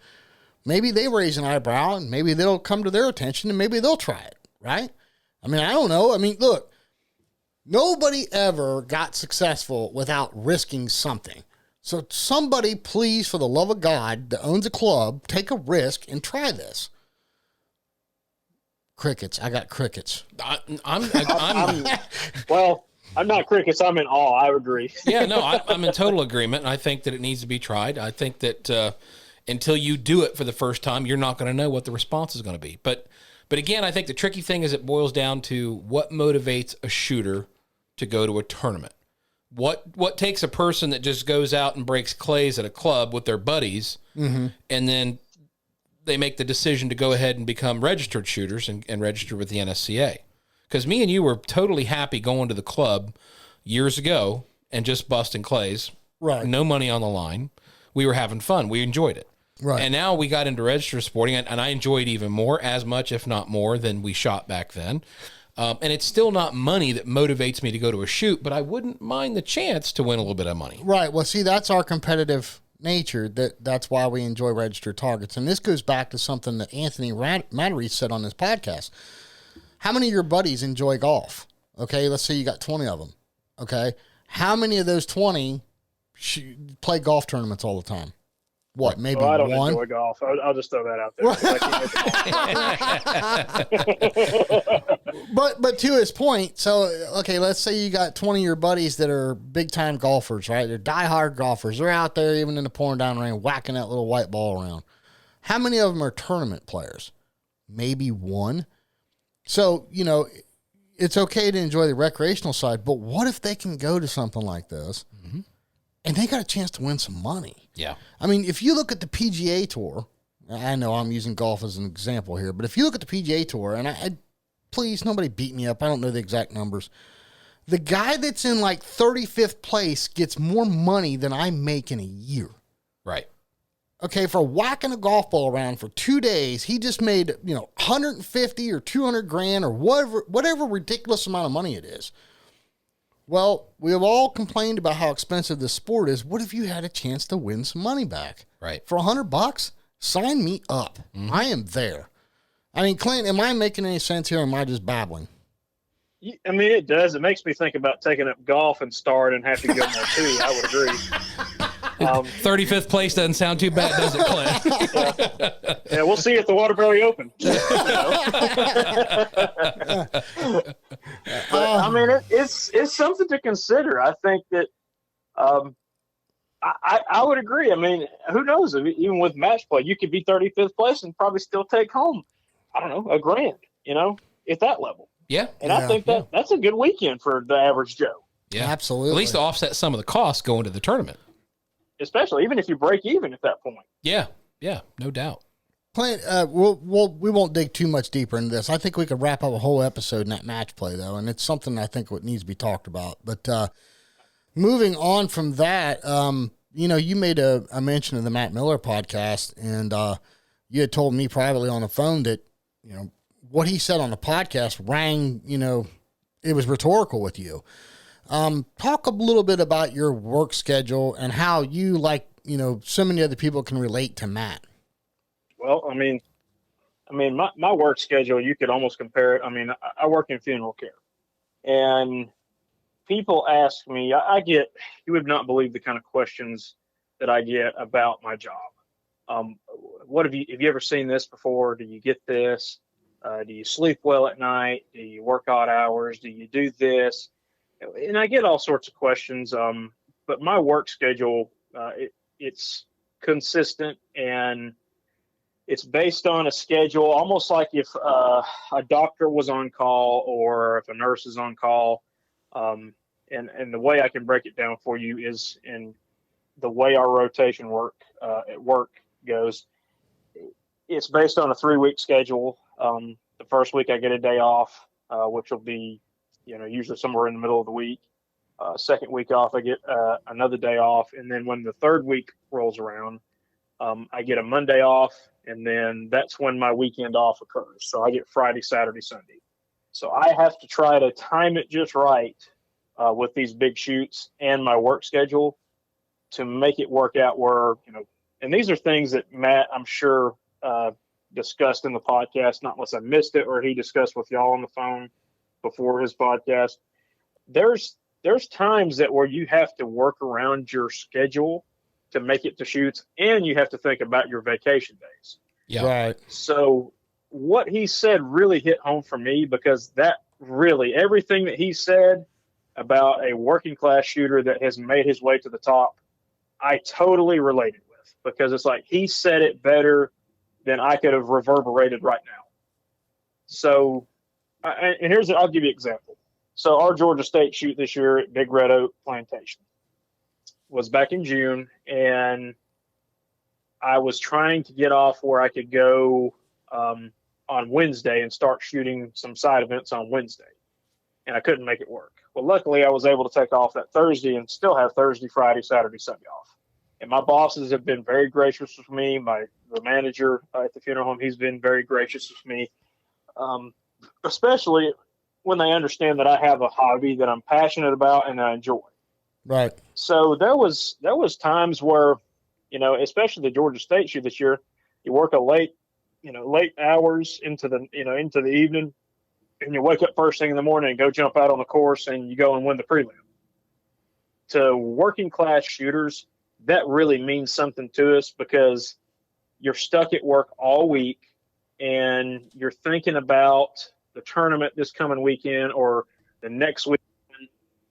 Maybe they raise an eyebrow, and maybe they'll come to their attention, and maybe they'll try it, right? I mean, I don't know. I mean, look, nobody ever got successful without risking something. So somebody, please, for the love of God, that owns a club, take a risk and try this. Crickets. I got crickets. Well, I'm not crickets. I'm in awe. I agree. Yeah, no, I'm in total agreement. I think that it needs to be tried. I think that until you do it for the first time, you're not going to know what the response is going to be. But again, I think the tricky thing is it boils down to what motivates a shooter to go to a tournament. What takes a person that just goes out and breaks clays at a club with their buddies, and then they make the decision to go ahead and become registered shooters and register with the NSCA. Because me and you were totally happy going to the club years ago and just busting clays. Right. No money on the line. We were having fun. We enjoyed it. Right. And now we got into registered sporting, and I enjoyed even more, as much, if not more, than we shot back then. And it's still not money that motivates me to go to a shoot, but I wouldn't mind the chance to win a little bit of money. Right. Well, see, that's our competitive nature. That's why we enjoy registered targets. And this goes back to something that Anthony Mattery said on his podcast. How many of your buddies enjoy golf? Okay, let's say you got 20 of them. Okay, how many of those 20 play golf tournaments all the time? What, maybe I don't one? enjoy golf. I'll just throw that out there. But to his point, so, okay, let's say you got 20 of your buddies that are big-time golfers, right? They're diehard golfers. They're out there, even in the pouring down rain, whacking that little white ball around. How many of them are tournament players? Maybe one. So, you know, it's okay to enjoy the recreational side, but what if they can go to something like this and they got a chance to win some money? Yeah. I mean, if you look at the PGA Tour, I know I'm using golf as an example here, but if you look at the PGA Tour, and I please, nobody beat me up. I don't know the exact numbers. The guy that's in like 35th place gets more money than I make in a year. Right. Okay, for whacking a golf ball around for 2 days, he just made, 150 or 200 grand or whatever ridiculous amount of money it is. Well, we have all complained about how expensive this sport is. What if you had a chance to win some money back? Right. For $100, sign me up. I am there. I mean, Clint, am I making any sense here, or am I just babbling? I mean, it does. It makes me think about taking up golf and start and have to go more too. I would agree. 35th place doesn't sound too bad, does it, Clint? Yeah, we'll see you at the Waterbury Open. But I mean, it's something to consider. I think that I would agree. I mean, who knows? Even with match play, you could be 35th place and probably still take home, I don't know, $1,000. At that level. Yeah. And I think that's a good weekend for the average Joe. Yeah. Absolutely. At least to offset some of the costs going to the tournament. Especially even if you break even at that point. Yeah. Yeah. No doubt. Clint, we won't dig too much deeper into this. I think we could wrap up a whole episode in that match play, though, and it's something I think what needs to be talked about. But moving on from that, you made a mention of the Matt Miller podcast, and you had told me privately on the phone that, what he said on the podcast rang, it was rhetorical with you. Talk a little bit about your work schedule and how you, like, so many other people can relate to Matt. Well, I mean, my work schedule, you could almost compare it. I mean, I work in funeral care, and people ask me, you would not believe the kind of questions that I get about my job. Have you ever seen this before? Do you get this? Do you sleep well at night? Do you work odd hours? Do you do this? And I get all sorts of questions. But my work schedule, it's consistent, and it's based on a schedule, almost like if a doctor was on call or if a nurse is on call. And the way I can break it down for you is in the way our rotation at work goes. It's based on a 3-week schedule. The first week I get a day off, which will be, usually somewhere in the middle of the week. Second week off, I get another day off. And then when the third week rolls around, I get a Monday off, and then that's when my weekend off occurs. So I get Friday, Saturday, Sunday. So I have to try to time it just right with these big shoots and my work schedule to make it work out where, and these are things that Matt, I'm sure, discussed in the podcast, not unless I missed it or he discussed with y'all on the phone. before his podcast. There's times that where you have to work around your schedule to make it to shoots, and you have to think about your vacation days. Yeah. Right. So what he said really hit home for me, because that really, everything that he said about a working class shooter that has made his way to the top, I totally related with, because it's like he said it better than I could have reverberated right now. So, and I'll give you an example. So our Georgia State shoot this year at Big Red Oak Plantation was back in June, and I was trying to get off where I could go on Wednesday and start shooting some side events on Wednesday, and I couldn't make it work. Well, luckily I was able to take off that Thursday and still have Thursday, Friday, Saturday, Sunday off. And my bosses have been very gracious with me. The manager at the funeral home, he's been very gracious with me, especially when they understand that I have a hobby that I'm passionate about and I enjoy. Right. So there was times where, especially the Georgia State shoot this year, you work a late hours into the evening, and you wake up first thing in the morning and go jump out on the course and you go and win the prelim. To working class shooters, that really means something to us, because you're stuck at work all week and you're thinking about the tournament this coming weekend or the next weekend.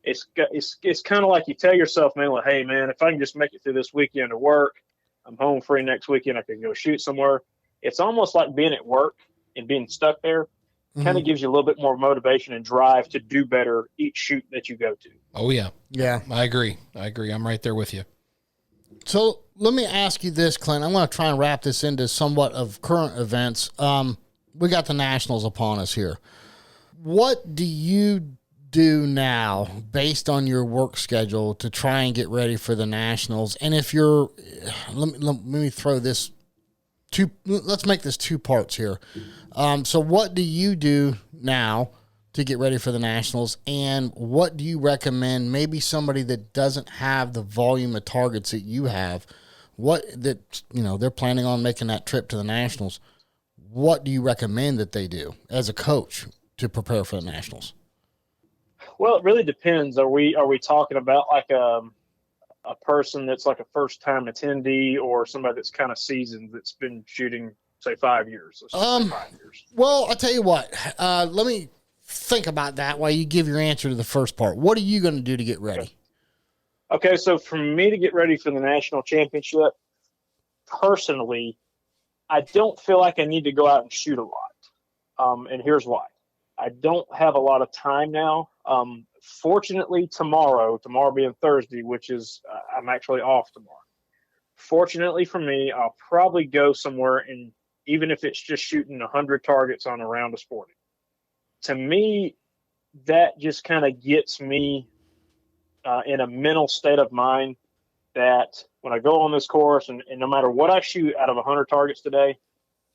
It's kind of like you tell yourself, man, like, hey, man, if I can just make it through this weekend to work, I'm home free next weekend, I can go shoot somewhere. It's almost like being at work and being stuck there kind of gives you a little bit more motivation and drive to do better each shoot that you go to. Oh, yeah. Yeah. I agree. I'm right there with you. So let me ask you this, Clint. I'm going to try and wrap this into somewhat of current events. We got the Nationals upon us here. What do you do now based on your work schedule to try and get ready for the Nationals? And if you're, let me throw this let's make this two parts here. So what do you do now to get ready for the Nationals, and what do you recommend maybe somebody that doesn't have the volume of targets that you have, they're planning on making that trip to the Nationals? What do you recommend that they do as a coach to prepare for the Nationals? Well, it really depends. Are we talking about like a person that's like a first time attendee, or somebody that's kind of seasoned, that's been shooting, say, 5 years? 5 years. Well, I'll tell you what. Let me think about that while you give your answer to the first part. What are you going to do to get ready? Okay, so for me to get ready for the national championship, personally, I don't feel like I need to go out and shoot a lot. And here's why. I don't have a lot of time now. Fortunately, tomorrow being Thursday, which is I'm actually off tomorrow. Fortunately for me, I'll probably go somewhere, and even if it's just shooting 100 targets on a round of sporting. To me, that just kind of gets me in a mental state of mind that when I go on this course, and no matter what I shoot out of 100 targets today,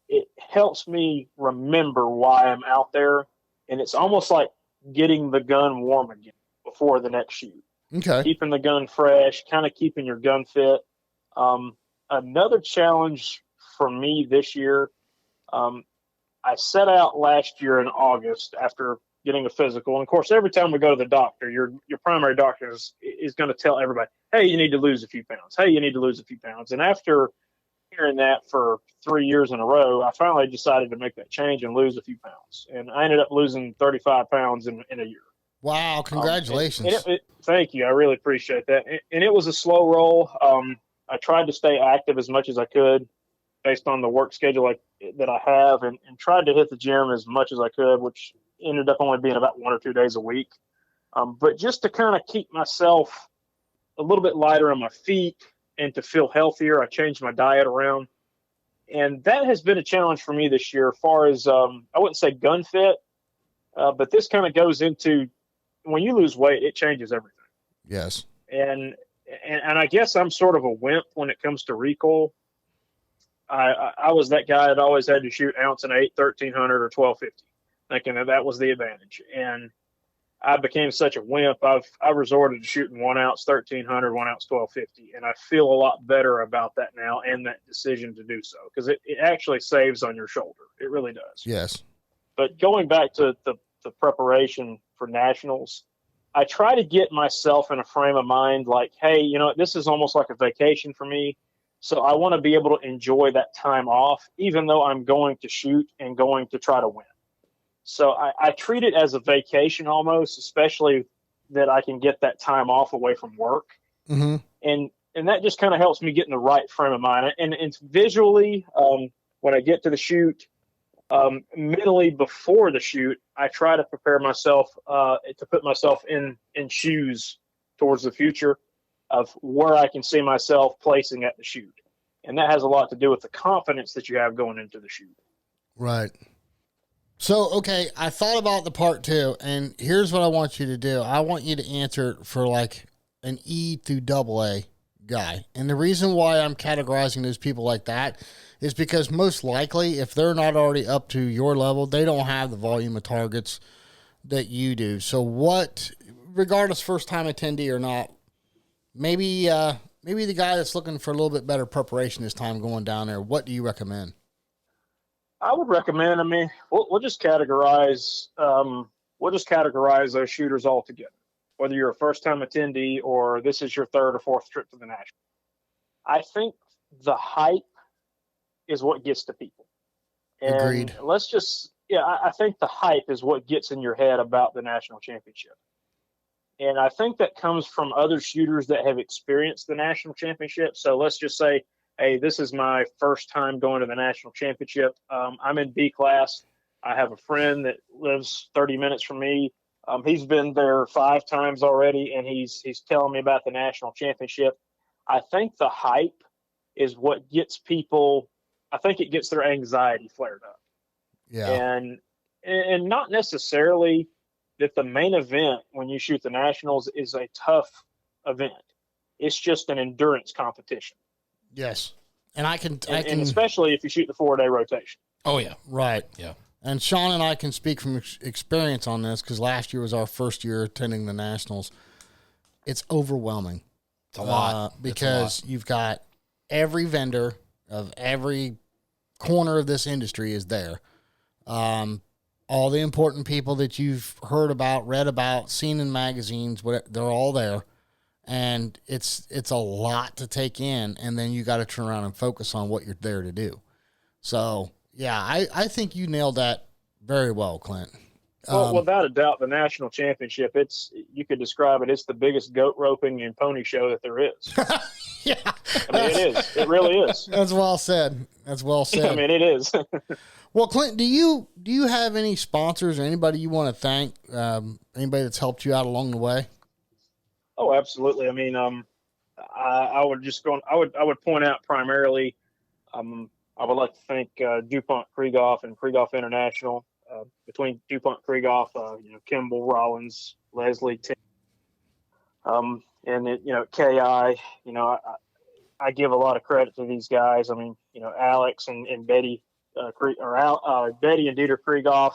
it helps me remember why I'm out there. And it's almost like getting the gun warm again before the next shoot. Okay. Keeping the gun fresh, kind of keeping your gun fit. Another challenge for me this year, I set out last year in August after getting a physical. And, of course, every time we go to the doctor, your primary doctor is going to tell everybody, hey, you need to lose a few pounds. Hey, you need to lose a few pounds. And after hearing that for 3 years in a row, I finally decided to make that change and lose a few pounds. And I ended up losing 35 pounds in a year. Wow, congratulations. Thank you. I really appreciate that. And it was a slow roll. I tried to stay active as much as I could based on the work schedule that I have, and tried to hit the gym as much as I could, which ended up only being about 1 or 2 days a week. But just to kind of keep myself a little bit lighter on my feet and to feel healthier, I changed my diet around. And that has been a challenge for me this year as far as, I wouldn't say gun fit, but this kind of goes into when you lose weight, it changes everything. Yes. And I guess I'm sort of a wimp when it comes to recoil. I was that guy that always had to shoot ounce and 8, 1300 or 1250, thinking that was the advantage. And I became such a wimp. I resorted to shooting 1 ounce 1300, 1 ounce 1250, and I feel a lot better about that now and that decision to do so, because it actually saves on your shoulder. It really does. Yes. But going back to the the preparation for nationals, I try to get myself in a frame of mind like, hey, you know, this is almost like a vacation for me. So I want to be able to enjoy that time off, even though I'm going to shoot and going to try to win. So I treat it as a vacation almost, especially that I can get that time off away from work. Mm-hmm. And that just kind of helps me get in the right frame of mind. And it's visually, when I get to the shoot, mentally before the shoot, I try to prepare myself to put myself in shoes towards the future of where I can see myself placing at the shoot. And that has a lot to do with the confidence that you have going into the shoot. Right. So, okay, I thought about the part 2, and here's what I want you to do. I want you to answer for like an E through AA guy. And the reason why I'm categorizing those people like that is because most likely, if they're not already up to your level, they don't have the volume of targets that you do. So what, regardless first-time attendee or not, maybe the guy that's looking for a little bit better preparation this time going down there, what do you recommend? I would recommend, I mean, we'll just categorize those shooters all together, whether you're a first-time attendee or this is your third or fourth trip to the National. I think the hype is what gets to people. And Agreed. I think the hype is what gets in your head about the National Championship. And I think that comes from other shooters that have experienced the National Championship. So let's just say, hey, this is my first time going to the National Championship. I'm in B class. I have a friend that lives 30 minutes from me. He's been there 5 times already, and he's telling me about the National Championship. I think the hype is what gets people. I think it gets their anxiety flared up. Yeah. And not necessarily that the main event when you shoot the Nationals is a tough event. It's just an endurance competition. Yes. And and especially if you shoot the 4-day rotation. Oh, yeah. Right. Yeah. And Sean and I can speak from experience on this because last year was our first year attending the Nationals. It's overwhelming. It's a lot. Because you've got every vendor of every corner of this industry is there. All the important people that you've heard about, read about, seen in magazines, they're all there. And it's a lot to take in, and then you got to turn around and focus on what you're there to do. So, yeah, I think you nailed that very well, Clint. Well, without a doubt, the National Championship, you could describe it's the biggest goat roping and pony show that there is. Yeah. I mean, it is. It really is. That's well said. That's well said. I mean, it is. Well, Clint, do you have any sponsors or anybody you want to thank, anybody that's helped you out along the way? Oh, absolutely. I mean, I would point out primarily, I would like to thank DuPont Krieghoff and Krieghoff International. Between DuPont Krieghoff, Kimball, Rollins, Leslie, Tim, and KI. I give a lot of credit to these guys. I mean, Alex and Betty, Betty and Dieter Krieghoff,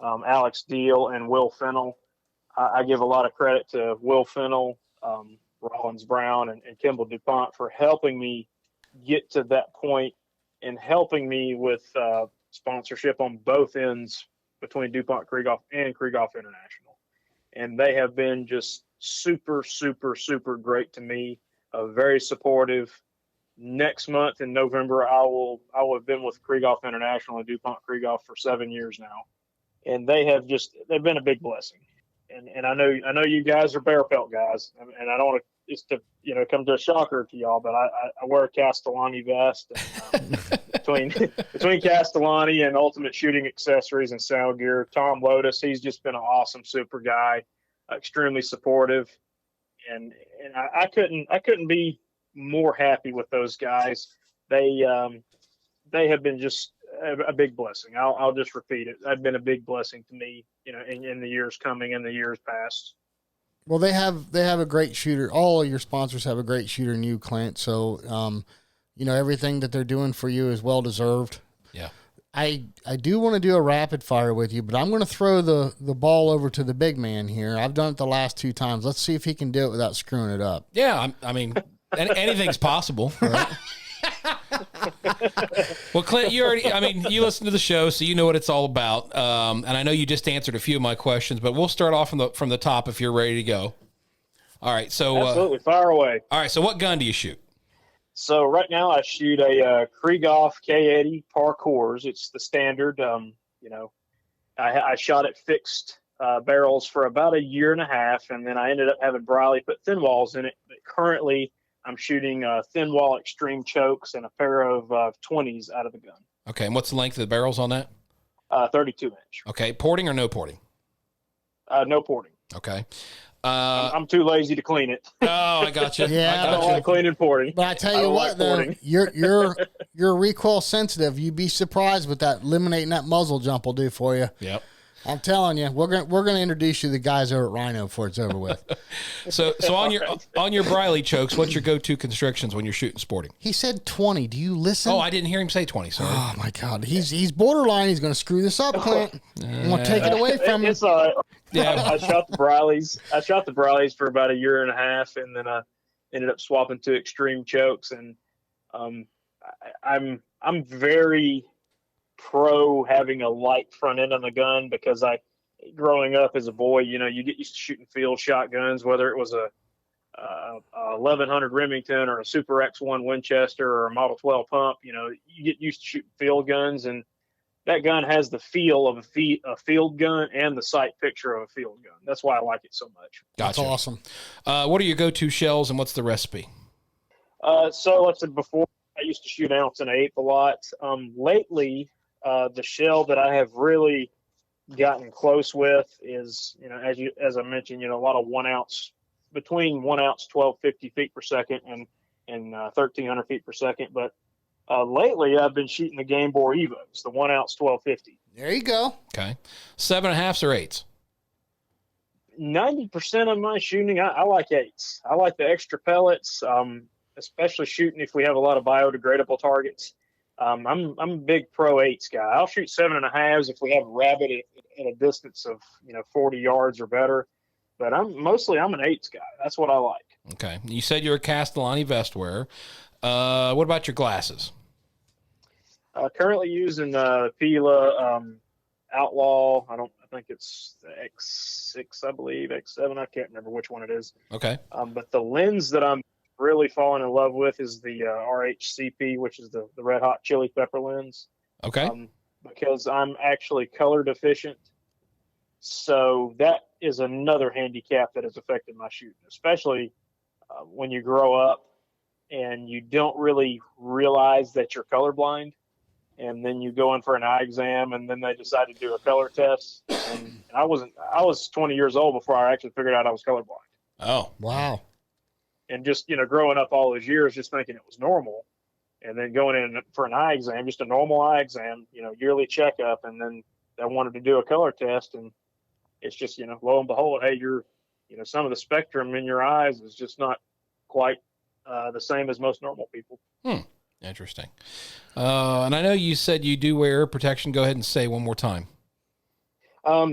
Alex Deal and Will Fennell. I give a lot of credit to Will Fennell, Rollins Brown, and Kimball DuPont for helping me get to that point and helping me with sponsorship on both ends between DuPont Krieghoff and Krieghoff International. And they have been just super, super, super great to me, very supportive. Next month in November, I will have been with Krieghoff International and DuPont Krieghoff for 7 years now. And they've been a big blessing. And I know you guys are bear pelt guys, and I don't want to come to a shocker to y'all, but I wear a Castellani vest. And, between Castellani and Ultimate Shooting Accessories and Sound Gear, Tom Lotus, he's just been an awesome, super guy, extremely supportive, and I couldn't be more happy with those guys. They have been just a big blessing. I'll just repeat it. They've been a big blessing to me, in the years coming and the years past. Well, they have a great shooter. All of your sponsors have a great shooter in you, Clint. So, everything that they're doing for you is well deserved. Yeah. I do want to do a rapid fire with you, but I'm going to throw the ball over to the big man here. I've done it the last 2 times. Let's see if he can do it without screwing it up. Yeah. I mean, anything's possible. Right? Well, Clint, you listen to the show, so you know what it's all about. And I know you just answered a few of my questions, but we'll start off from the top if you're ready to go. All right. So absolutely, fire away. All right. So what gun do you shoot? So right now I shoot a Krieghoff K80 Parcours. It's the standard. I shot at fixed barrels for about a year and a half, and then I ended up having Briley put thin walls in it. But currently, I'm shooting thin wall extreme chokes and a pair of 20s out of the gun. Okay. And what's the length of the barrels on that? 32 inch. Okay. Porting or no porting? No porting. Okay. I'm too lazy to clean it. Oh, I got you. Yeah, I don't like cleaning porting. But I tell you what, though, you're recoil sensitive. You'd be surprised what that eliminating that muzzle jump will do for you. Yep. I'm telling you, we're gonna introduce you to the guys over at Rhino before it's over with. So on your Briley chokes, what's your go-to constrictions when you're shooting sporting? He said 20. Do you listen? Oh, I didn't hear him say 20. Sorry. Oh my God, he's borderline. He's gonna screw this up, Clint. I'm gonna take it away from him. It's all right. Yeah. I shot the Brileys for about a year and a half, and then I ended up swapping to extreme chokes. And I'm very pro having a light front end on the gun, because growing up as a boy, you get used to shooting field shotguns, whether it was a 1100 Remington or a Super X1 Winchester or a Model 12 pump. You get used to shooting field guns, and that gun has the feel of a field gun and the sight picture of a field gun. That's why I like it so much. Gotcha. That's awesome. What are your go-to shells, and what's the recipe? So let's say before I used to shoot ounce and eighth a lot. Lately, the shell that I have really gotten close with is, as I mentioned, a lot of 1 ounce, between 1 ounce, 1250 feet per second and 1300 feet per second. But lately I've been shooting the Game Bore Evos, the 1 ounce, 1250. There you go. Okay. 7.5s or 8s? 90% of my shooting, I like 8s. I like the extra pellets, especially shooting if we have a lot of biodegradable targets. I'm a big pro 8s guy. I'll shoot 7.5s if we have a rabbit at a distance of 40 yards or better. But I'm an 8s guy. That's what I like. Okay. You said you're a Castellani vest wearer. What about your glasses? Currently using Pila Outlaw. I think it's the X6, I believe, X7. I can't remember which one it is. Okay. But the lens that I'm really falling in love with is the RHCP, which is the red hot chili pepper lens. Okay. Because I'm actually color deficient. So that is another handicap that has affected my shooting, especially when you grow up and you don't really realize that you're colorblind. And then you go in for an eye exam, and then they decide to do a color test. And I was 20 years old before I actually figured out I was colorblind. Oh, wow. And just, growing up all those years, just thinking it was normal, and then going in for an eye exam, just a normal eye exam, yearly checkup. And then they wanted to do a color test, and it's just, lo and behold, hey, some of the spectrum in your eyes is just not quite the same as most normal people. Interesting. And I know you said you do wear protection. Go ahead and say one more time.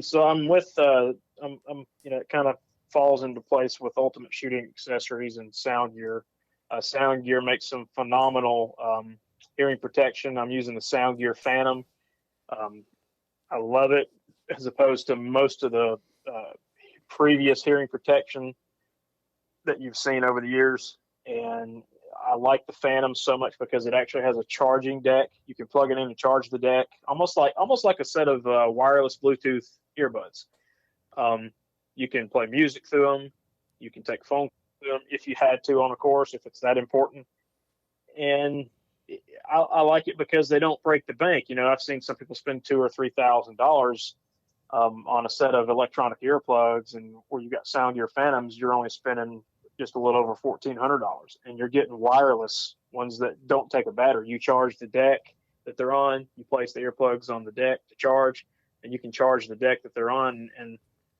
So I'm with, it kind of falls into place with Ultimate Shooting Accessories and Sound Gear. Sound Gear makes some phenomenal hearing protection. I'm using the Sound Gear Phantom. I love it as opposed to most of the previous hearing protection that you've seen over the years. And I like the Phantom so much because it actually has a charging deck. You can plug it in to charge the deck, almost like a set of wireless Bluetooth earbuds. You can play music through them. You can take phone through them if you had to on a course, if it's that important. And I like it because they don't break the bank. I've seen some people spend $2,000 or $3,000 on a set of electronic earplugs, and where you got Sound Gear Phantoms, you're only spending just a little over $1,400, and you're getting wireless ones that don't take a battery. You charge the deck that they're on, you place the earplugs on the deck to charge, and you can charge the deck that they're on, and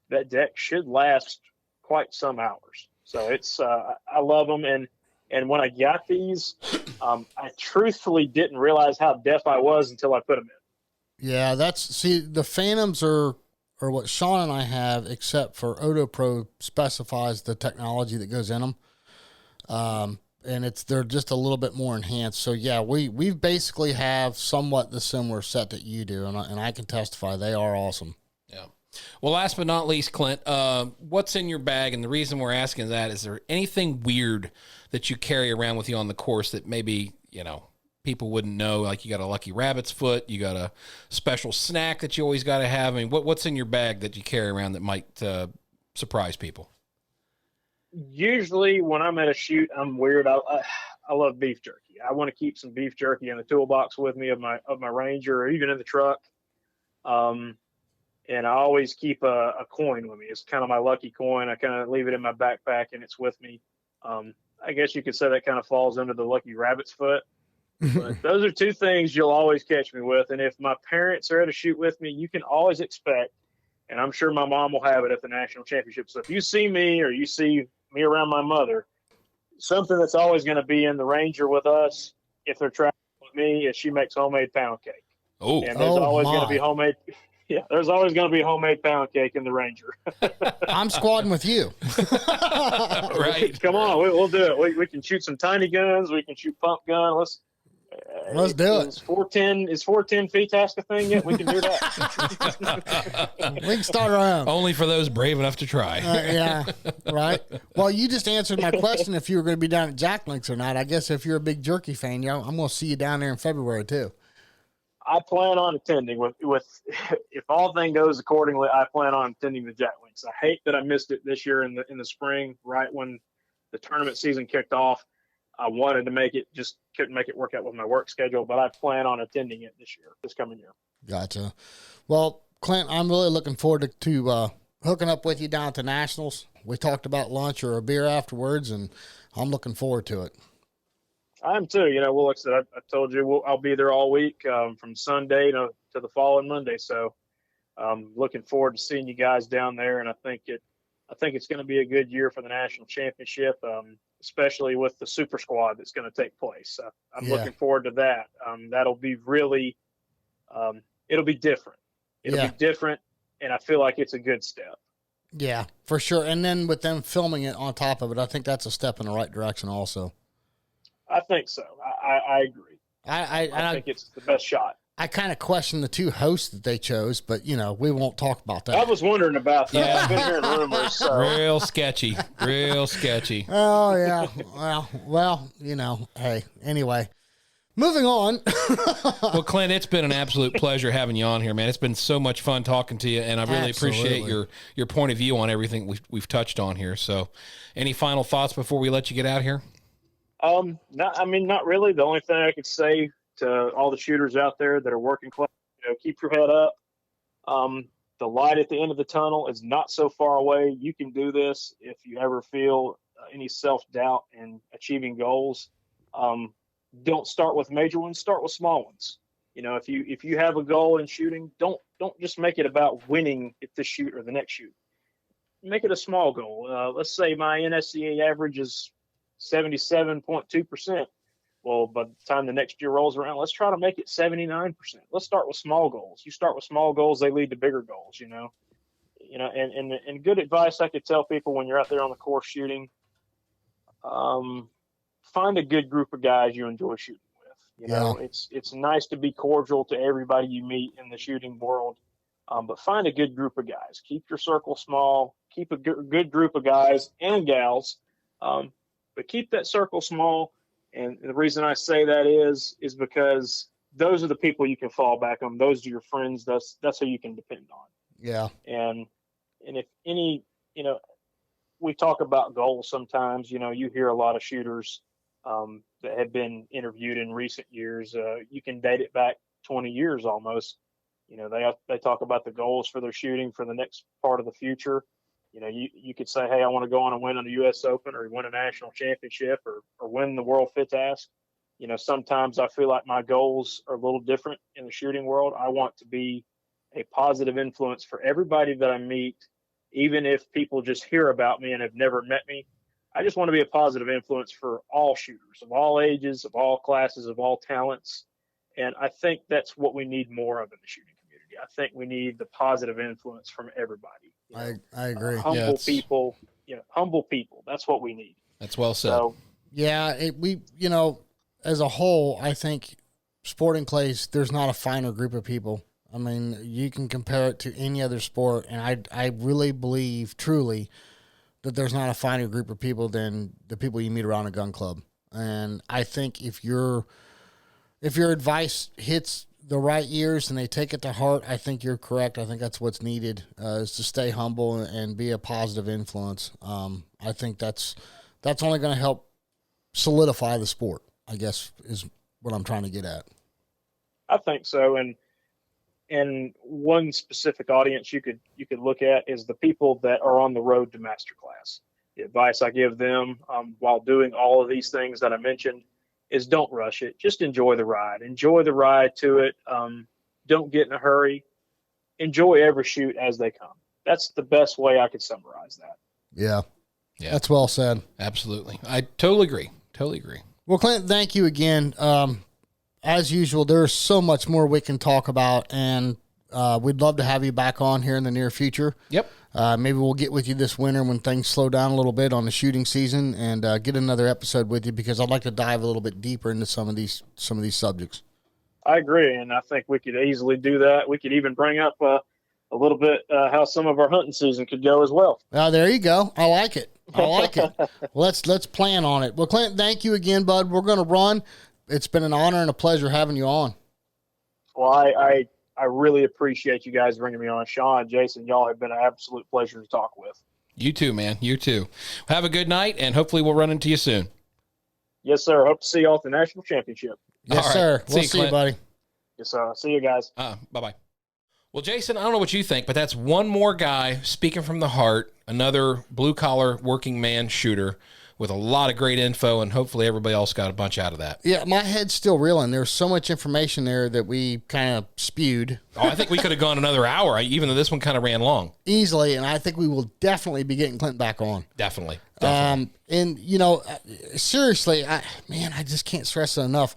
that deck should last quite some hours. So it's I love them, and when I got these, I truthfully didn't realize how deaf I was until I put them in. Yeah, the Phantoms are what Sean and I have, except for Odo Pro specifies the technology that goes in them. and they're just a little bit more enhanced. So yeah, we've basically have somewhat the similar set that you do, and I can testify they are awesome. Yeah. Well, last but not least, Clint, what's in your bag? And the reason we're asking that, is there anything weird that you carry around with you on the course that maybe, people wouldn't know? Like, you got a lucky rabbit's foot, you got a special snack that you always got to have. I mean, what's in your bag that you carry around that might surprise people? Usually when I'm at a shoot, I'm weird. I love beef jerky. I want to keep some beef jerky in the toolbox with me of my Ranger, or even in the truck. And I always keep a coin with me. It's kind of my lucky coin. I kind of leave it in my backpack and it's with me. I guess you could say that kind of falls under the lucky rabbit's foot. But those are two things you'll always catch me with. And if my parents are at a shoot with me, you can always expect, and I'm sure my mom will have it at the national championship. So if you see me, or you see me around my mother, something that's always going to be in the Ranger with us, if they're traveling with me, is she makes homemade pound cake. Oh, and there's always going to be homemade. Yeah, there's always going to be homemade pound cake in the Ranger. I'm squadding with you. Right. Come on, we'll do it. We can shoot some tiny guns. We can shoot pump gun. Let's do it. Is 410 FTASC a thing yet? We can do that. We can start our own. Only for those brave enough to try. Yeah, right. Well, you just answered my question if you were going to be down at Jack Links or not. I guess if you're a big jerky fan, I'm going to see you down there in February too. I plan on attending with if all thing goes accordingly. I plan on attending the Jack Links. I hate that I missed it this year in the spring, right when the tournament season kicked off. I wanted to make it, just couldn't make it work out with my work schedule, but I plan on attending it this coming year. Gotcha. Well, Clint, I'm really looking forward to hooking up with you down at the Nationals. We talked about lunch or a beer afterwards, and I'm looking forward to it. I am too. Well, like I said, I told you I'll be there all week, from Sunday to the following Monday. So I'm looking forward to seeing you guys down there, and I think it's going to be a good year for the national championship. Especially with the super squad that's going to take place. I'm looking forward to that. That'll be really, it'll be different. It'll be different, and I feel like it's a good step. Yeah, for sure. And then with them filming it on top of it, I think that's a step in the right direction also. I think so. I agree. I think it's the best shot. I kind of question the two hosts that they chose, but, we won't talk about that. I was wondering about that. I've been hearing rumors. So. Real sketchy. Oh, yeah. Well, hey, anyway. Moving on. Well, Clint, it's been an absolute pleasure having you on here, man. It's been so much fun talking to you, and I really appreciate your point of view on everything we've touched on here. So any final thoughts before we let you get out here? Not really. The only thing I could say to all the shooters out there that are working class, keep your head up. The light at the end of the tunnel is not so far away. You can do this. If you ever feel any self-doubt in achieving goals, don't start with major ones. Start with small ones. If you have a goal in shooting, don't just make it about winning at this shoot or the next shoot. Make it a small goal. Let's say my NSCA average is 77.2%. Well, by the time the next year rolls around, let's try to make it 79%. Let's start with small goals. You start with small goals, they lead to bigger goals, and good advice I could tell people when you're out there on the course shooting, find a good group of guys you enjoy shooting with. It's nice to be cordial to everybody you meet in the shooting world, but find a good group of guys. Keep your circle small. Keep a good group of guys and gals, but keep that circle small. And the reason I say that is because those are the people you can fall back on. Those are your friends. That's who you can depend on. Yeah. And if any, we talk about goals sometimes. You hear a lot of shooters that have been interviewed in recent years. You can date it back 20 years almost. They talk about the goals for their shooting for the next part of the future. You could say, hey, I want to go on and win on the U.S. Open or win a national championship or win the World FTASC. Sometimes I feel like my goals are a little different in the shooting world. I want to be a positive influence for everybody that I meet, even if people just hear about me and have never met me. I just want to be a positive influence for all shooters of all ages, of all classes, of all talents. And I think that's what we need more of in the shooting community. I think we need the positive influence from everybody. I agree. Humble people. That's what we need. That's well said. So Yeah, as a whole, I think sporting clays, there's not a finer group of people. I mean, you can compare it to any other sport, and I really believe, truly, that there's not a finer group of people than the people you meet around a gun club. And I think if your advice hits the right ears and they take it to heart, I think you're correct. I think that's what's needed, is to stay humble and be a positive influence. I think that's only going to help solidify the sport, I guess, is what I'm trying to get at. I think so. And one specific audience you could look at is the people that are on the road to masterclass. The advice I give them while doing all of these things that I mentioned is don't rush it. Just enjoy the ride. Enjoy the ride to it. Don't get in a hurry. Enjoy every shoot as they come. That's the best way I could summarize that. Yeah. That's well said. Absolutely. I totally agree. Well, Clint, thank you again. As usual, there's so much more we can talk about, and we'd love to have you back on here in the near future. Yep. Maybe we'll get with you this winter when things slow down a little bit on the shooting season, and get another episode with you, because I'd like to dive a little bit deeper into some of these subjects. I agree, and I think we could easily do that. We could even bring up a little bit how some of our hunting season could go as well. There you go. I like it. Let's plan on it. Well, Clint, thank you again, bud. We're going to run. It's been an honor and a pleasure having you on. Well, I really appreciate you guys bringing me on. Sean, Jason, y'all have been an absolute pleasure to talk with. You too, man. You too. Have a good night, and hopefully we'll run into you soon. Yes, sir. Hope to see y'all at the national championship. Yes, right. sir. We'll See see you, you, buddy. Yes, sir. See you guys. Bye-bye. Well, Jason, I don't know what you think, but that's one more guy speaking from the heart, another blue-collar working man shooter with a lot of great info, and hopefully everybody else got a bunch out of that. Yeah, my head's still reeling. There's so much information there that we kind of spewed. I think we could have gone another hour, even though this one kind of ran long. Easily, and I think we will definitely be getting Clint back on. Definitely. And, seriously, I just can't stress it enough.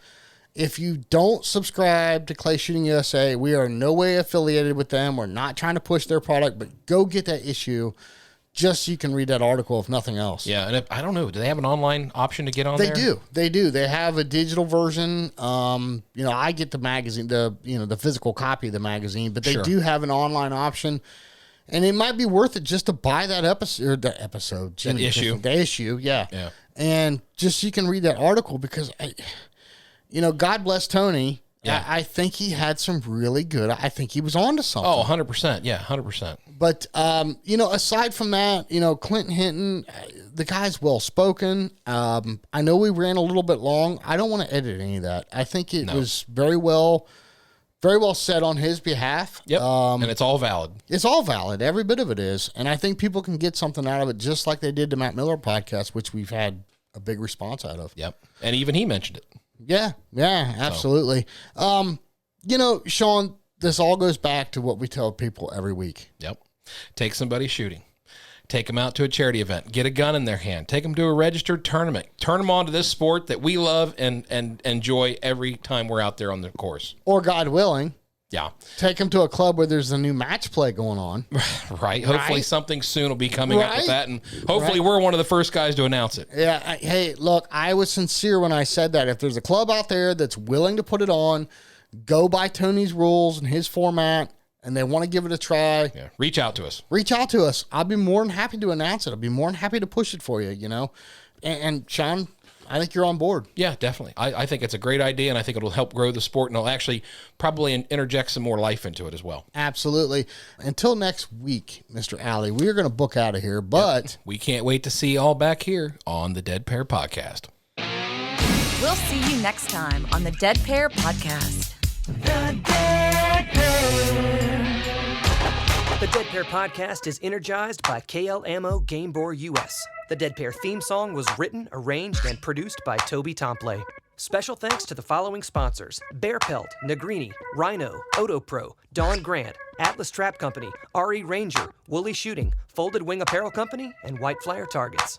If you don't subscribe to Clay Shooting USA, we are no way affiliated with them. We're not trying to push their product, but go get that issue just so you can read that article, if nothing else. Yeah, and I don't know. Do they have an online option to get on there? They do. They have a digital version. I get the magazine, the physical copy of the magazine, but they do have an online option. And it might be worth it just to buy that issue. Yeah. And just so you can read that article, because God bless Tony. Yeah. I think he had some really good. I think he was on to something. Oh, 100%. Yeah, 100%. But, aside from that, Clint Hinton, the guy's well-spoken. I know we ran a little bit long. I don't want to edit any of that. I think it was very well said on his behalf. Yep, and it's all valid. It's all valid. Every bit of it is. And I think people can get something out of it, just like they did the Matt Miller podcast, which we've had a big response out of. Yep, and even he mentioned it. Yeah, absolutely. Sean, this all goes back to what we tell people every week. Yep. Take somebody shooting. Take them out to a charity event. Get a gun in their hand. Take them to a registered tournament. Turn them on to this sport that we love and enjoy every time we're out there on the course. Or, God willing, yeah, take them to a club where there's a new match play going on. Right. Hopefully something soon will be coming up with that, and hopefully we're one of the first guys to announce it. Yeah. Hey, look, I was sincere when I said that. If there's a club out there that's willing to put it on, go by Tony's rules and his format, and they want to give it a try. Yeah. Reach out to us. I'll be more than happy to announce it. I'll be more than happy to push it for you, And Sean, I think you're on board. Yeah, definitely. I think it's a great idea, and I think it'll help grow the sport, and it'll actually probably interject some more life into it as well. Absolutely. Until next week, Mr. Alley, we're going to book out of here, but... We can't wait to see you all back here on the Dead Pair Podcast. We'll see you next time on the Dead Pair Podcast. The Dead Pair. The Dead Pair Podcast is energized by KL Ammo Game Bore US. The Dead Pair theme song was written, arranged, and produced by Toby Tomplay. Special thanks to the following sponsors: Bear Pelt, Negrini, Rhino, Otopro, Dawn Grant, Atlas Trap Company, RE Ranger, Woolly Shooting, Folded Wing Apparel Company, and White Flyer Targets.